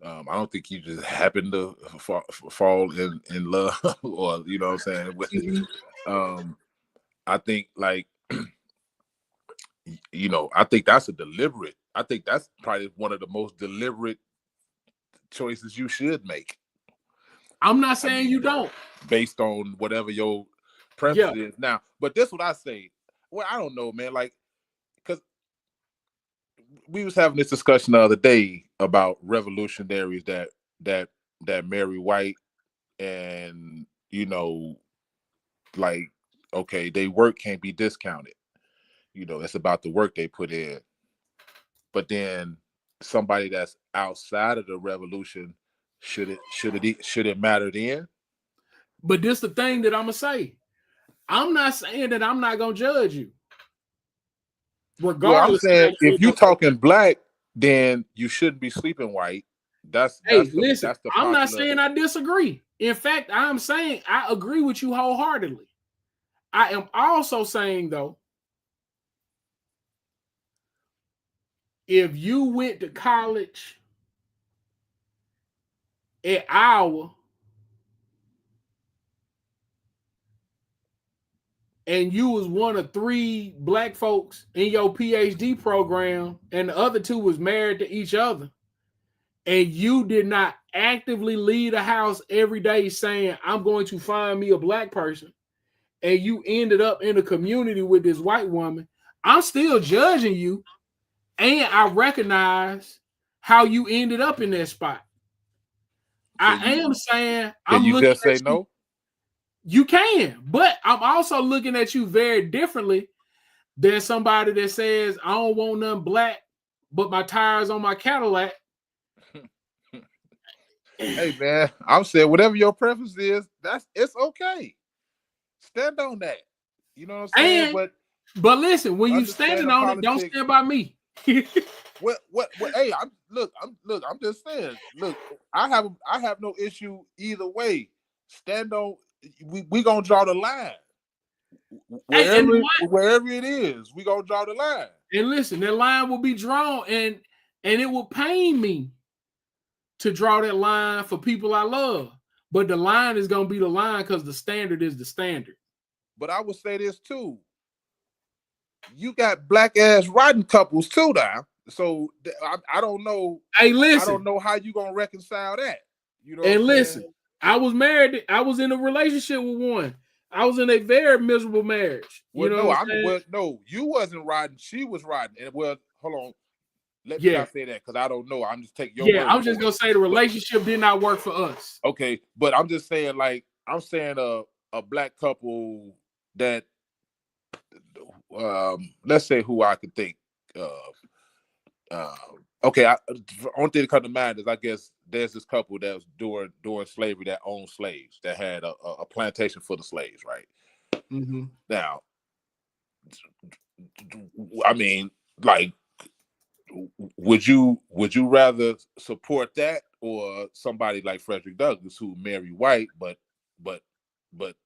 I don't think you just happen to fall in love, or you know what I'm saying. I think like I think that's a deliberate. I think that's probably one of the most deliberate choices you should make. I'm not saying you don't, based on whatever your preference is now. But this what I say. Well, I don't know, man. Like, because we was having this discussion the other day about revolutionaries that marry white, and like, okay, they work can't be discounted. It's about the work they put in. But then somebody that's outside of the revolution, should it matter then? but this the thing that I'm gonna say. I'm not saying that I'm not gonna judge you. Well, I'm Regardless saying of if you talking black, then you shouldn't be sleeping white. That's listen, the I'm not popular. saying I disagree. In fact, I'm saying I agree with you wholeheartedly. I am also saying though, if you went to college at Iowa and you was one of 3 black folks in your PhD program and the other 2 was married to each other, and you did not actively leave the house every day saying, I'm going to find me a black person, and you ended up in a community with this white woman, I'm still judging you, and I recognize how you ended up in that spot. I am saying Can I'm you looking just say at you. no? You can, but I'm also looking at you very differently than somebody that says, I don't want nothing black but my tires on my Cadillac. Hey man, I'm saying whatever your preference is, it's okay. Stand on that. You know what I'm saying? But listen, when you understand standing the on it, don't politics. stand by me. What? Hey, I'm just saying. Look, I have no issue either way. Stand on. We gonna draw the line. Wherever it is, we gonna draw the line. And listen, that line will be drawn, and it will pain me to draw that line for people I love. But the line is gonna be the line because the standard is the standard. But I would say this too. You got black ass riding couples too now. So I don't know. Hey, listen. I don't know how you gonna reconcile that. You know. And listen, I was married. I was in a relationship with one. I was in a very miserable marriage. You Well, know no, what I'm saying? no, you wasn't riding. She was riding. And well, hold on. Let me Yeah. not say that because I don't know. I'm just taking your Yeah, word I'm just for gonna it. say the relationship did not work for us. Okay, but I'm just saying, like, I'm saying a black couple that let's say who I could think of. Okay, only thing that come to mind is I guess there's this couple that was during slavery that owned slaves that had a plantation full of slaves, right? Mm-hmm. Now, I mean, like, would you rather support that or somebody like Frederick Douglass who married white but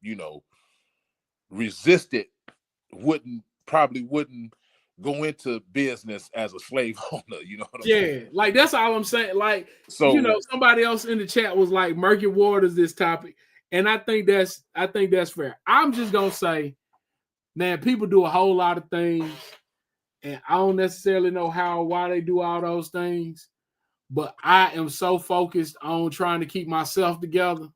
you know resisted, probably wouldn't go into business as a slave owner, you know what I'm saying? Yeah, like that's all I'm saying. Like, So somebody else in the chat was like murky waters this topic, and I think that's fair. I'm just gonna say, man, people do a whole lot of things, and I don't necessarily know how or why they do all those things, but I am so focused on trying to keep myself together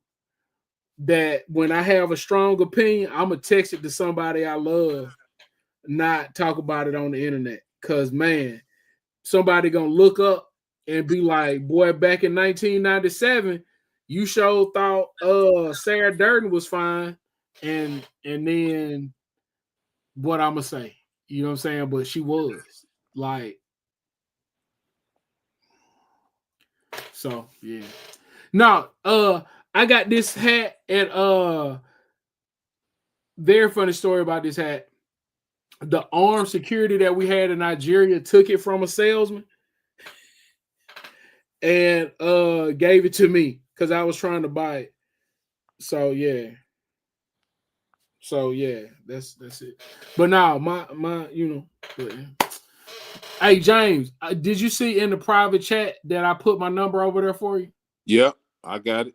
that when I have a strong opinion, I'm gonna text it to somebody I love, not talk about it on the internet. Cause man, somebody gonna look up and be like, boy, back in 1997, you sure thought Sarah Durden was fine. And then what I'm gonna say, you know what I'm saying? But she was like, so yeah. Now, I got this hat at very funny story about this hat. The armed security that we had in Nigeria took it from a salesman and gave it to me because I was trying to buy it. So yeah. So yeah, that's it. But now my but, yeah. Hey James, did you see in the private chat that I put my number over there for you? yeah, I got it.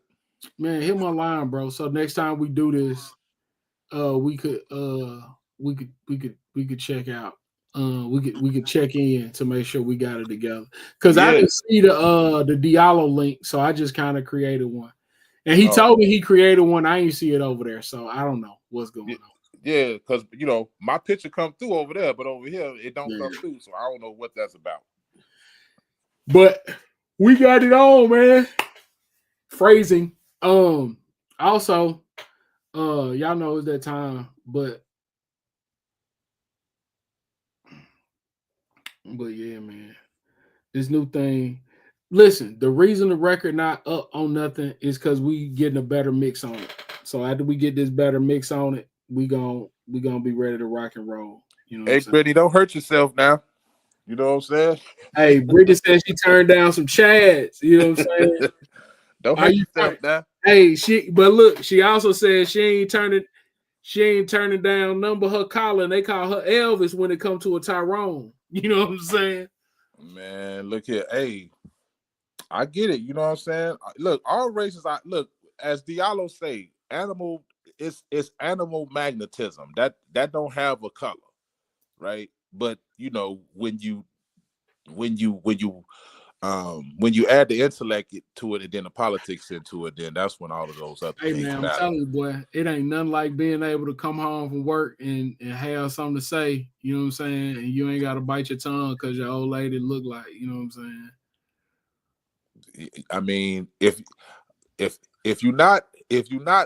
Man, hit my line, bro. So next time we do this, we could check out. We could check in to make sure we got it together. Cause I Yeah. didn't see the Diallo link, so I just kind of created one. And he Oh, told me he created one. I didn't see it over there, so I don't know what's going on. yeah, because my picture come through over there, but over here it don't Yeah. come through, so I don't know what that's about. But we got it on, man. Phrasing. Also, y'all know it's that time, but yeah, man. This new thing. Listen, the reason the record not up on nothing is because we getting a better mix on it. So after we get this better mix on it, we gonna be ready to rock and roll. You know what Hey, I'm saying? Brittany, don't hurt yourself now. You know what I'm saying? Hey, Brittany said she turned down some chads. You know what I'm saying? Don't Are hurt you yourself now. Hey, but look, she also said she ain't turning down number her collar, and they call her Elvis when it comes to a Tyrone. You know what I'm saying? Man, look here. Hey, I get it. You know what I'm saying? Look, all races. As Diallo say, it's animal magnetism. That don't have a color, right? But when you add the intellect to it and then the politics into it, then that's when all of those other Hey things man, I'm matter. telling you, boy, it ain't nothing like being able to come home from work and have something to say. You know what I'm saying? And you ain't got to bite your tongue because your old lady look like. You know what I'm saying? I mean, if you're not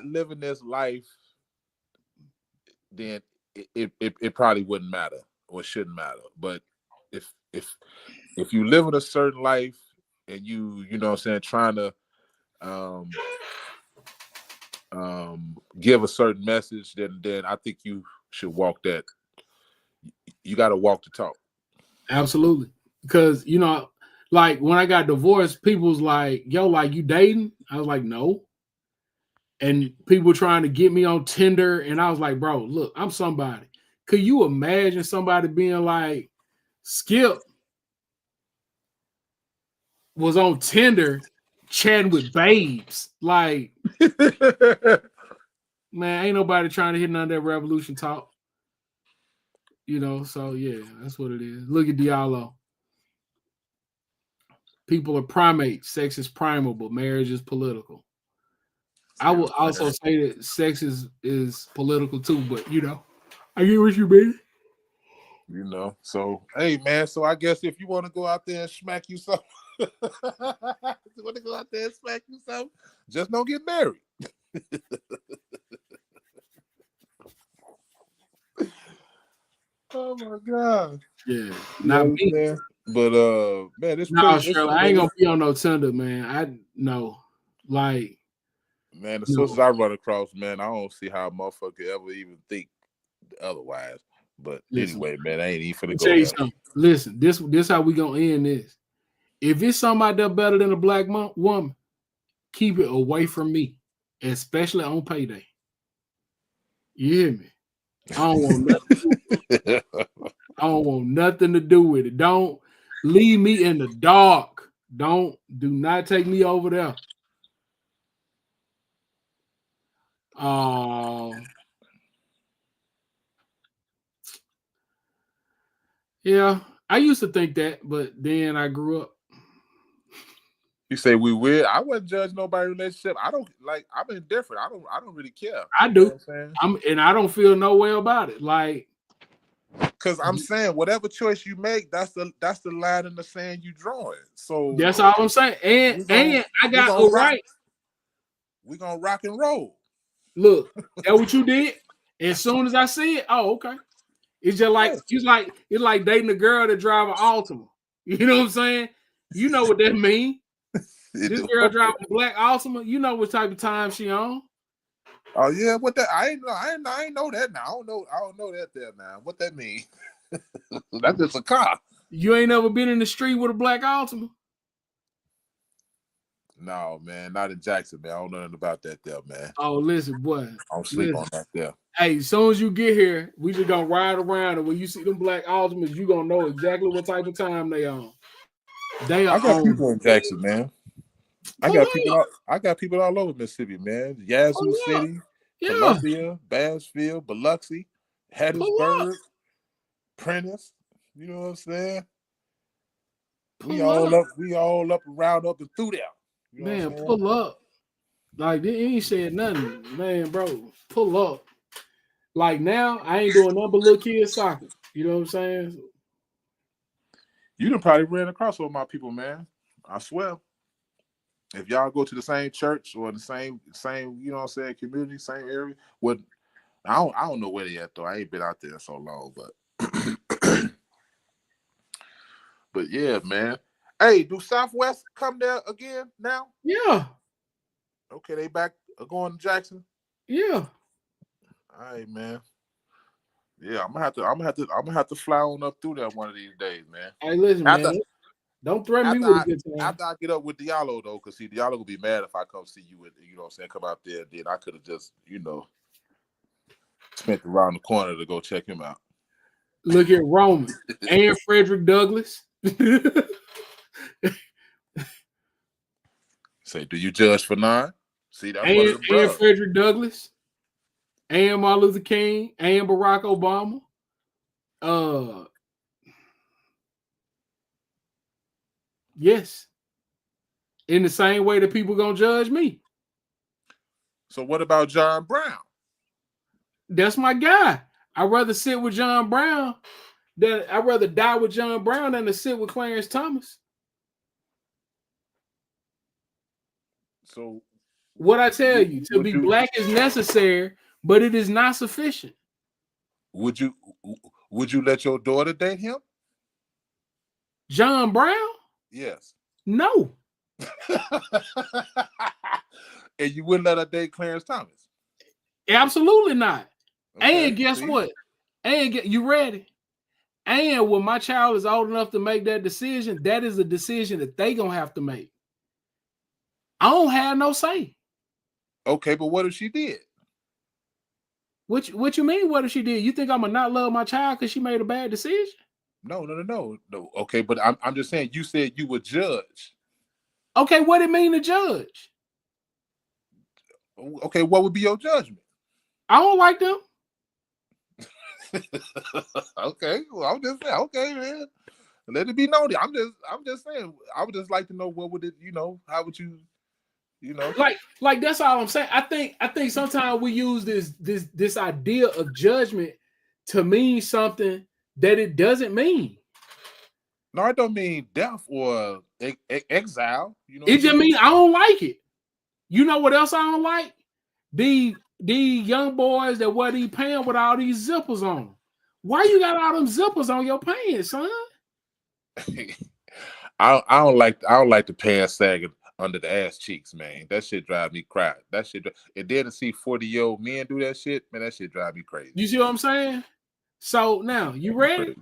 living this life, then it probably wouldn't matter or shouldn't matter. But if you live in a certain life and you know what I'm saying, trying to give a certain message, then I think you should walk that. You got to walk the talk. Absolutely, because like when I got divorced, people was like, "Yo, like you dating?" I was like, "No." And people trying to get me on Tinder, and I was like, "Bro, look, I'm somebody." Could you imagine somebody being like, "Skip was on Tinder chatting with babes"? Like, man, ain't nobody trying to hit none of that revolution talk. So yeah, that's what it is. Look at Diallo. People are primates. Sex is primal, but marriage is political. I will also say that sex is political too, but you know, I get what you mean. You know, so hey man, so I guess if you want to go out there and smack you something, you want to go out there and smack you something, just don't get married. Oh my god. Yeah, You not me. understand? But man, it's No, pretty Shirley, I ain't gonna be on no Tinder, man. I no, like, man, the no. sisters I run across, man, I don't see how a motherfucker ever even think otherwise. But Listen, anyway, man, I ain't even let finna me go tell you there. something. Listen, this how we gonna end this. If it's somebody that better than a black woman, keep it away from me, especially on payday. You hear me? I don't want nothing. I don't want nothing to do with it. Don't leave me in the dark. Do not take me over there. Yeah, I used to think that, but then I grew up. You say we weird. I wouldn't judge nobody's relationship. I don't like. I'm indifferent. I don't really care. I You know do. what I'm saying? And I don't feel no way about it. Like, because I'm saying whatever choice you make, that's the line in the sand you drawing. So that's all I'm saying. And I got a right. We're gonna rock and roll. Look, that what you did. As soon as I see it, oh, okay. It's just like it's like dating a girl that drive an Altima. You know what I'm saying? You know what that mean. This girl driving a black Altima. You know what type of time she on. Oh yeah, what that? I ain't know that now. I don't know that there now. What that mean? That's just a car. You ain't never been in the street with a black Altima? No, man, not in Jackson, man. I don't know nothing about that there, man. Oh, listen, boy. I don't sleep on that there. Hey, as soon as you get here, we just gonna ride around, and when you see them black Altimas, you gonna know exactly what type of time they on. They are. I got people in Jackson, man. I got people all over Mississippi, man. Yazoo City, Columbia, Bassfield, Biloxi, Hattiesburg, Prentice. You know what I'm saying? We all up around up and through there. You know man, pull up. Like they ain't said nothing, man, bro. Pull up. Like now, I ain't doing nothing but little kids soccer. You know what I'm saying? You done probably ran across all my people, man. I swear. If y'all go to the same church or the same, you know what I'm saying, community, same area. What I don't know where they at though. I ain't been out there so long, but but yeah, man. Hey, do Southwest come there again now? Yeah. Okay, they back going to Jackson. Yeah. All right, man. Yeah, I'm gonna have to fly on up through there one of these days, man. Hey, listen, man. Don't threaten me with a good time. After I get up with Diallo though, because see, Diallo will be mad if I come see you with, you know what I'm saying, come out there. Then I could have just, you know, spent around the corner to go check him out. Look at Roman and Frederick Douglass. Say, do you judge for 9? See, that's and Frederick Douglass, and Martin Luther King, and Barack Obama. Yes. In the same way that people gonna judge me. So what about John Brown? That's my guy. I'd rather sit with John Brown I'd rather die with John Brown than to sit with Clarence Thomas. So what I tell you, to be black is necessary, but it is not sufficient. Would you let your daughter date him? John Brown? Yes. No. And you wouldn't let her date Clarence Thomas? Absolutely not. Okay, and guess what? And you ready? And when my child is old enough to make that decision, that is a decision that they gonna have to make. I don't have no say. Okay, but what if she did? What you mean? What if she did? You think I'm gonna not love my child because she made a bad decision? No. Okay, but I'm just saying. You said you would judge. Okay, what it mean to judge? Okay, what would be your judgment? I don't like them. Okay, well, I'm just saying. Okay, man, let it be known. I'm just saying. I would just like to know what would it. You know, how would you You know, like that's all I'm saying. I think sometimes we use this idea of judgment to mean something that it doesn't mean. no, it don't mean death or exile. You know what It I just mean? means I don't like it. You know what else I don't like? The young boys that wear these pants with all these zippers on. Why you got all them zippers on your pants, son? I don't like the pants sagging under the ass cheeks, man. That shit drive me crazy. That shit, and then to see 40-year-old men do that shit, man, that shit drive me crazy. You see what I'm saying? So now you ready? Crazy.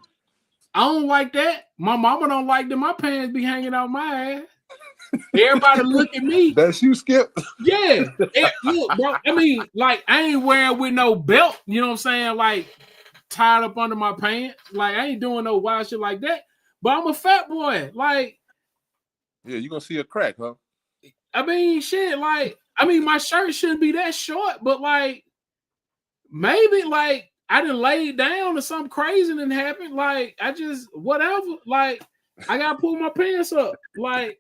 I don't like that. My mama don't like that my pants be hanging out my ass. Everybody look at me. That's you, Skip. Yeah. Look, bro. I mean, like, I ain't wearing with no belt, you know what I'm saying? Like, tied up under my pants. Like, I ain't doing no wild shit like that. But I'm a fat boy. Like, Yeah, you gonna see a crack, huh? I mean, shit, like, I mean, my shirt shouldn't be that short, but like, maybe like I done laid down or something crazy didn't happen. Like, I just whatever. Like, I gotta pull my pants up. Like,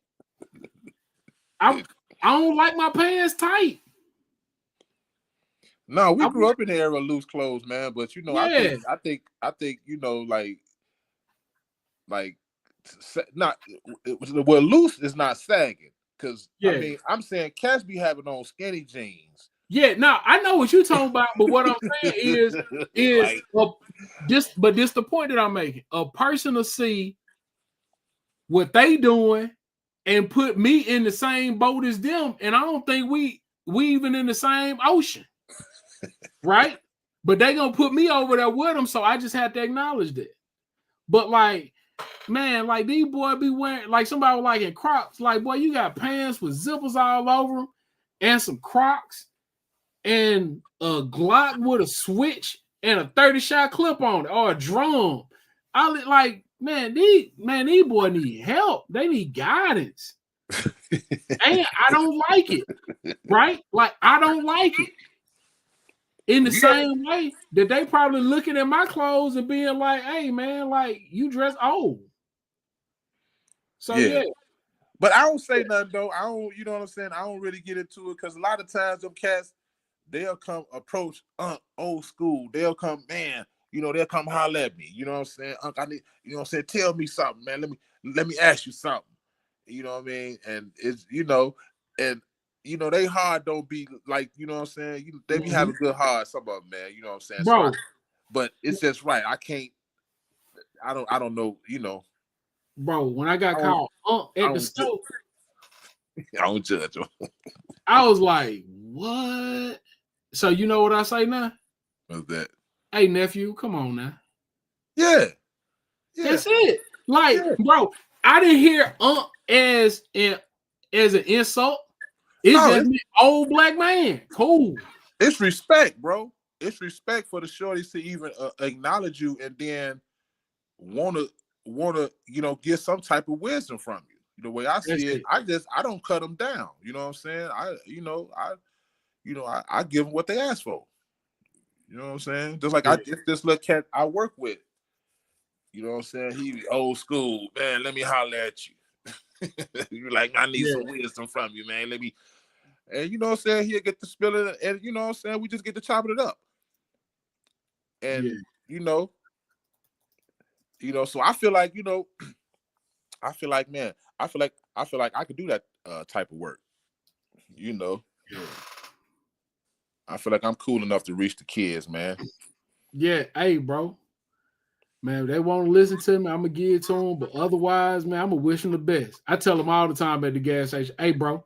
I don't like my pants tight. No, we grew up in the era of loose clothes, man. But you know, Yeah. I think you know, like not well, loose is not sagging because Yeah. I mean, I'm saying cats be having on skinny jeans. Yeah, now I know what you're talking about, but what I'm saying is Like, this the point that I'm making. A person to see what they doing and put me in the same boat as them, and I don't think we even in the same ocean, right? But they gonna put me over there with them, so I just have to acknowledge that. But like, man, like these boys be wearing like somebody was like in Crocs, like boy, you got pants with zippers all over them and some Crocs. And a Glock with a switch and a 30-shot clip on it, or a drum. I like, man, these boys need help. They need guidance. And I don't like it, right? Like, I don't like it. In the same way that they probably looking at my clothes and being like, hey, man, like, you dress old. So, yeah. But I don't say nothing, though. I don't, you know what I'm saying? I don't really get into it because a lot of times them cats, they'll come approach old school. They'll come, man, you know, they'll come holler at me. You know what I'm saying? I need, you know what I'm saying? Tell me something, man. Let me ask you something. You know what I mean? And it's, you know, and you know, they hard don't be like, you know what I'm saying? They be having good heart, some of them, man. You know what I'm saying? Bro. So but it's just right. I don't know, you know. Bro, when I got called at the store, I don't judge them. I was like, what? So you know what I say now? What's that? Hey, nephew, come on now. Yeah. That's it. Like, bro, I didn't hear as an insult. It's just an old black man. Cool. It's respect, bro. It's respect for the shorties to even acknowledge you and then wanna you know get some type of wisdom from you. The way I see it, I don't cut them down. You know what I'm saying? I give them what they ask for. You know what I'm saying? Just like this little cat I work with. You know what I'm saying? He old school, man. Let me holler at you. You're like, I need some wisdom from you, man. Let me, and you know what I'm saying? He'll get the spilling, and you know what I'm saying? We just get to chopping it up. And you know, so I feel like, you know, I feel like I could do that type of work. You know. Yeah. I feel like I'm cool enough to reach the kids, man. Yeah, hey, bro. Man, if they won't listen to me, I'm gonna give it to them. But otherwise, man, I'm gonna wish them the best. I tell them all the time at the gas station, hey, bro,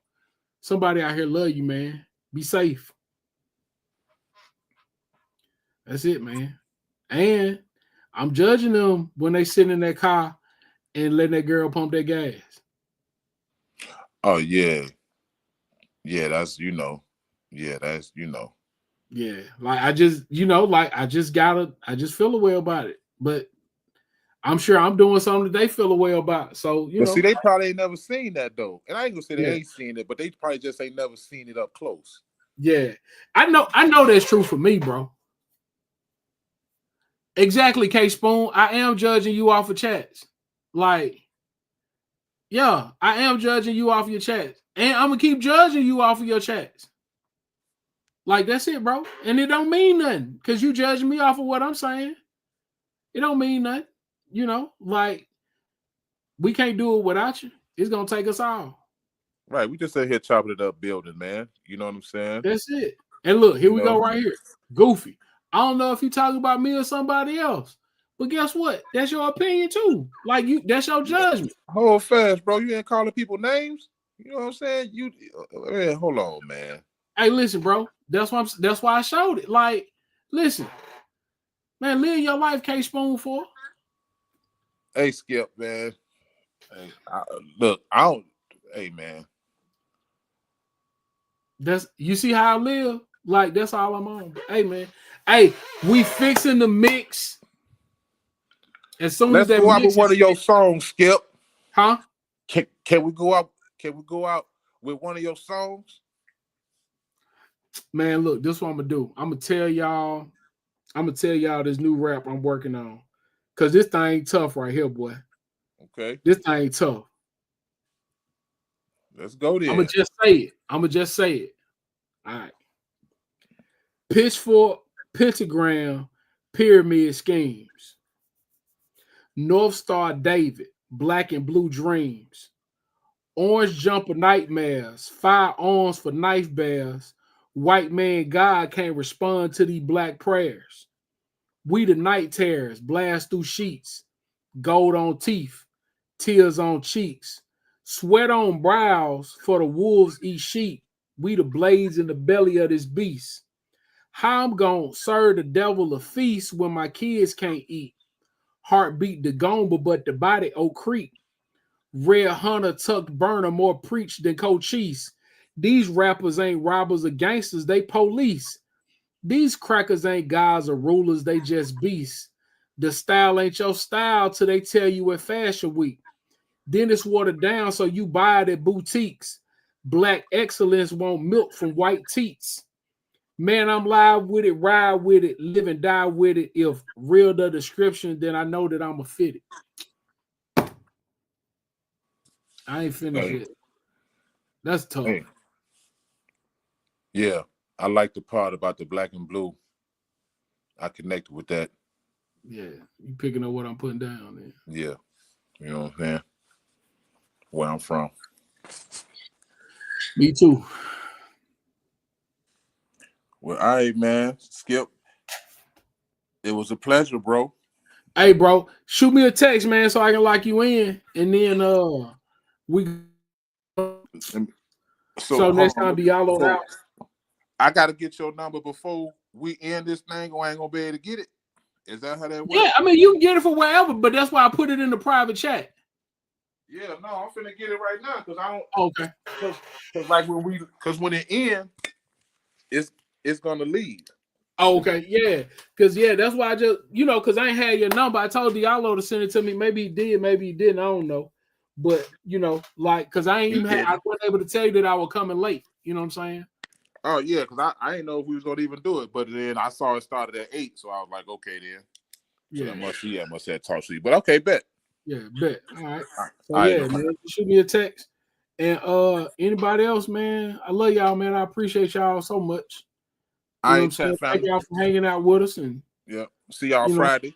somebody out here love you, man. Be safe. That's it, man. And I'm judging them when they sit in that car and letting that girl pump their gas. Oh, yeah. Yeah, that's, you know. Yeah, that's, you know. Yeah, like I just, you know, like I just feel a way about it. But I'm sure I'm doing something that they feel a way about. So, you know. See, they probably ain't never seen that though. And I ain't gonna say they ain't seen it, but they probably just ain't never seen it up close. Yeah. I know that's true for me, bro. Exactly, K Spoon. I am judging you off of chats. Like, yeah, I am judging you off your chats. And I'm gonna keep judging you off of your chats. Like that's it, bro. And it don't mean nothing because you judging me off of what I'm saying. It don't mean nothing. You know, like we can't do it without you. It's gonna take us all. Right. We just sit here chopping it up, building, man. You know what I'm saying? That's it. And look, here You we know? go right here. Goofy. I don't know if you talking about me or somebody else, but guess what? That's your opinion too. Like that's your judgment. Hold fast, bro. You ain't calling people names. You know what I'm saying? You man, hold on, man. Hey, listen, bro. That's why I showed it. Like, listen, man, live your life, K Spoonful. Hey, Skip, man. Hey, look, I don't. Hey, man. That's you see how I live. Like that's all I'm on. But, hey, man. Hey, we fixing the mix. As soon Let's as that go out mix with one of your songs, Skip. Huh? Can we go out? Can we go out with one of your songs? Man, look, this is what I'm gonna do. I'm gonna tell y'all this new rap I'm working on. Cause this thing tough right here, boy. Okay. This thing tough. Let's go there. I'm gonna just say it. All right. Pitchfork, pentagram, pyramid schemes. North Star David, black and blue dreams. Orange jumper nightmares, firearms for knife bears. White man God can't respond to these black prayers. We the night terrors, blast through sheets. Gold on teeth, tears on cheeks. Sweat on brows for the wolves eat sheep. We the blades in the belly of this beast. How I'm gonna serve the devil a feast when my kids can't eat. Heartbeat the gomba, but the body Oak Creek. Red Hunter tucked burner more preach than Cochise. These rappers ain't robbers or gangsters, they police. These crackers ain't guys or rulers, they just beasts. The style ain't your style till they tell you at Fashion Week. Then it's watered down so you buy it at boutiques. Black excellence want milk from white teats. Man, I'm live with it, ride with it, live and die with it. If real the description, then I know that I'm a fit it. I ain't finished yet. That's tough. Hey. Yeah, I like the part about the black and blue. I connected with that. Yeah, you picking up what I'm putting down there. Yeah, you know what I'm saying? Where I'm from. Me too. Well, all right, man. Skip. It was a pleasure, bro. Hey, bro, shoot me a text, man, so I can lock you in, and then we. So next time Diallo out. I gotta get your number before we end this thing, or I ain't gonna be able to get it. Is that how that works? Yeah, I mean you can get it from wherever, but that's why I put it in the private chat. Yeah, no, I'm finna get it right now because I don't. Okay. Because like when it ends, it's gonna leave. Okay, yeah, because that's why I just because I ain't had your number. I told Diallo to send it to me. Maybe he did, maybe he didn't. I don't know, but because I ain't even I wasn't able to tell you that I was coming late. You know what I'm saying? Oh yeah, because I didn't know if we was gonna even do it, but then I saw it started at 8, so I was like, okay then. So Yeah, I must have talked to you, but okay, bet. Yeah, bet. All right. So all yeah, right, man, shoot me a text. And anybody else, man, I love y'all, man. I appreciate y'all so much. You know what I'm saying? Thank y'all for hanging out with us, and yeah, see y'all Friday.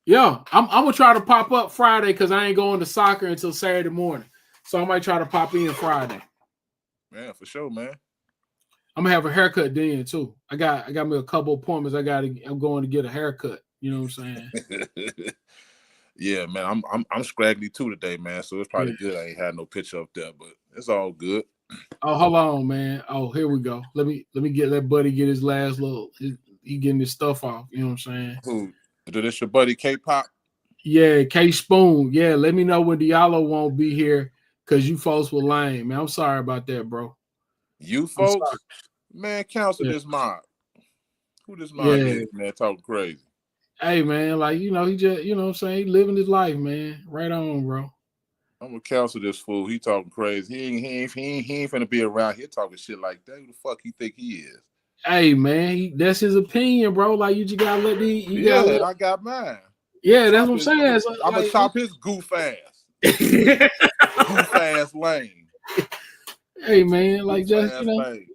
Yeah, I'm gonna try to pop up Friday because I ain't going to soccer until Saturday morning, so I might try to pop in Friday. Man, for sure, man. I'm gonna have a haircut then too. I got me a couple appointments. I'm going to get a haircut. You know what I'm saying? Yeah, man. I'm scraggly too today, man. So it's probably good I ain't had no picture up there, but it's all good. Oh, hold on, man. Oh, here we go. Let me let Buddy get his last little. He getting his stuff off. You know what I'm saying? Who? This your buddy K-Pop? Yeah, K Spoon. Yeah, let me know when Diallo won't be here because you folks were lame, man. I'm sorry about that, bro. You folks, man, cancel this mob. Who this mob is, man? Talking crazy. Hey, man, like he just, what I'm saying, he living his life, man. Right on, bro. I'm gonna cancel this fool. He talking crazy. He ain't finna be around here talking shit like that. Who the fuck he think he is? Hey, man, that's his opinion, bro. Like you just gotta let I got mine. Yeah, that's what I'm saying. I'm gonna chop his goof ass. Goof ass lane. Hey man, like Goof just ass thing.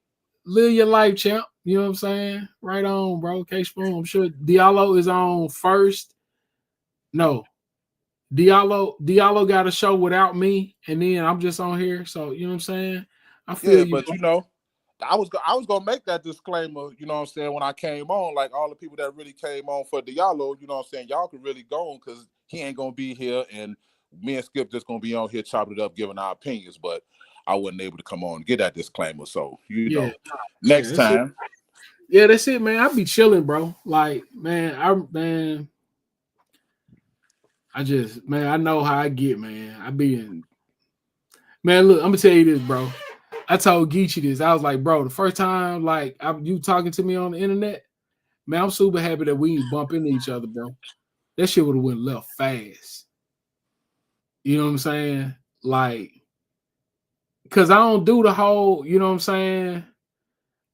live your life, champ. You know what I'm saying? Right on, bro. K Spoon. I'm sure Diallo is on first. No, Diallo got a show without me, and then I'm just on here. So you know what I'm saying? I feel Yeah, you, but bro. you know, I was gonna make that disclaimer, you know what I'm saying, when I came on, like all the people that really came on for Diallo, you know what I'm saying, y'all could really go on because he ain't gonna be here, and me and Skip just gonna be on here chopping it up, giving our opinions, but I wasn't able to come on and get that disclaimer. So, you Yeah, know, next that's it. time. Yeah, that's it, man. I be chilling, bro. Like, I know how I get, man. I be in, man. Look, I'm gonna tell you this, bro. I told Geechee this. I was like, bro, the first time, like, you talking to me on the internet, man, I'm super happy that we ain't bump into each other, bro. That shit would have went left fast. You know what I'm saying? Like, cause I don't do the whole, you know what I'm saying?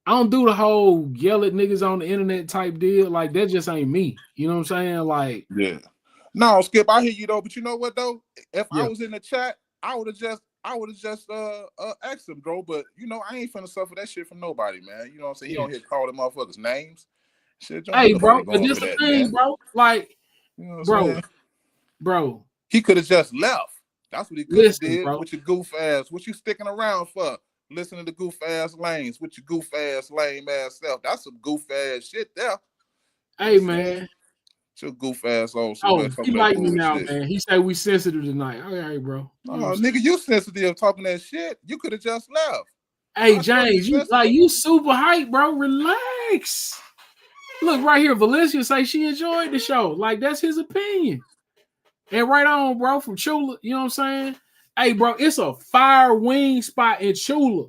I don't do the whole yell at niggas on the internet type deal. Like, that just ain't me. You know what I'm saying? Like, Yeah. No, Skip, I hear you though, but you know what though? If I yeah, was in the chat, I would have just asked him, bro. But you know, I ain't finna suffer that shit from nobody, man. You know what I'm saying? He yeah. don't hit call them motherfuckers names. Shit, don't Hey, ain't bro, nobody but going this for the that, thing, man. bro. Like, You know what I'm bro, saying? bro, He could have just left. That's what he could have listen, did bro. with your goof ass. What you sticking around for? Listening to goof ass lanes with your goof ass lame ass self. That's some goof ass shit there. You know what Hey, I'm saying? man. Your goof ass on somewhere Oh, he talking that like me now, bullshit. man. He said we sensitive tonight. All right, bro. You know what I'm Oh, saying? nigga, you sensitive talking that shit. You could have just left. Hey, I swear you James, sensitive. you super hype, bro. Relax. Look right here, Valencia say she enjoyed the show. Like, that's his opinion. And right on, bro, from Chula. You know what I'm saying? Hey, bro, it's a fire wing spot in Chula.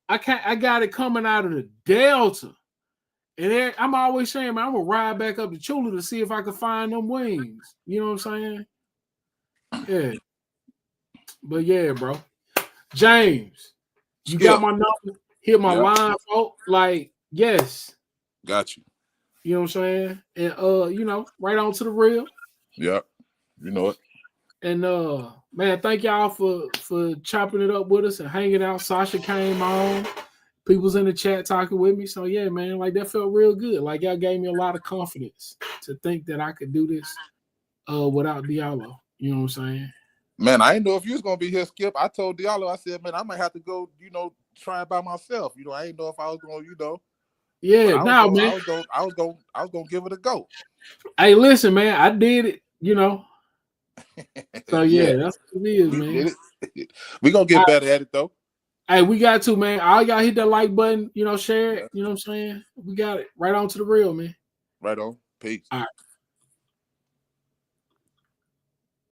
I got it coming out of the Delta. And I'm always saying, man, I'm gonna ride back up to Chula to see if I can find them wings. You know what I'm saying? Yeah. But yeah, bro. James, you got Skip. my number. Hit my Yeah, line, folk. Like, yes. got you. You know what I'm saying? And right on to the real. Yeah, you know it. And man, thank y'all for chopping it up with us and hanging out. Sasha came on. People's in the chat talking with me. So yeah, man, like that felt real good. Like y'all gave me a lot of confidence to think that I could do this without Diallo. You know what I'm saying? Man, I didn't know if you was gonna be here, Skip. I told Diallo, I said, man, I might have to go, try it by myself. I didn't know if I was gonna, but Yeah, I was now going, man. I was gonna give it a go. Hey, listen, man, I did it. So Yeah, yeah, that's what it is, we man. did it. We gonna get better at it though. Hey, we got to, man. All y'all hit that like button, share Yeah, it. You know what I'm saying? We got it. Right on to the real, man. right on. Peace. All right.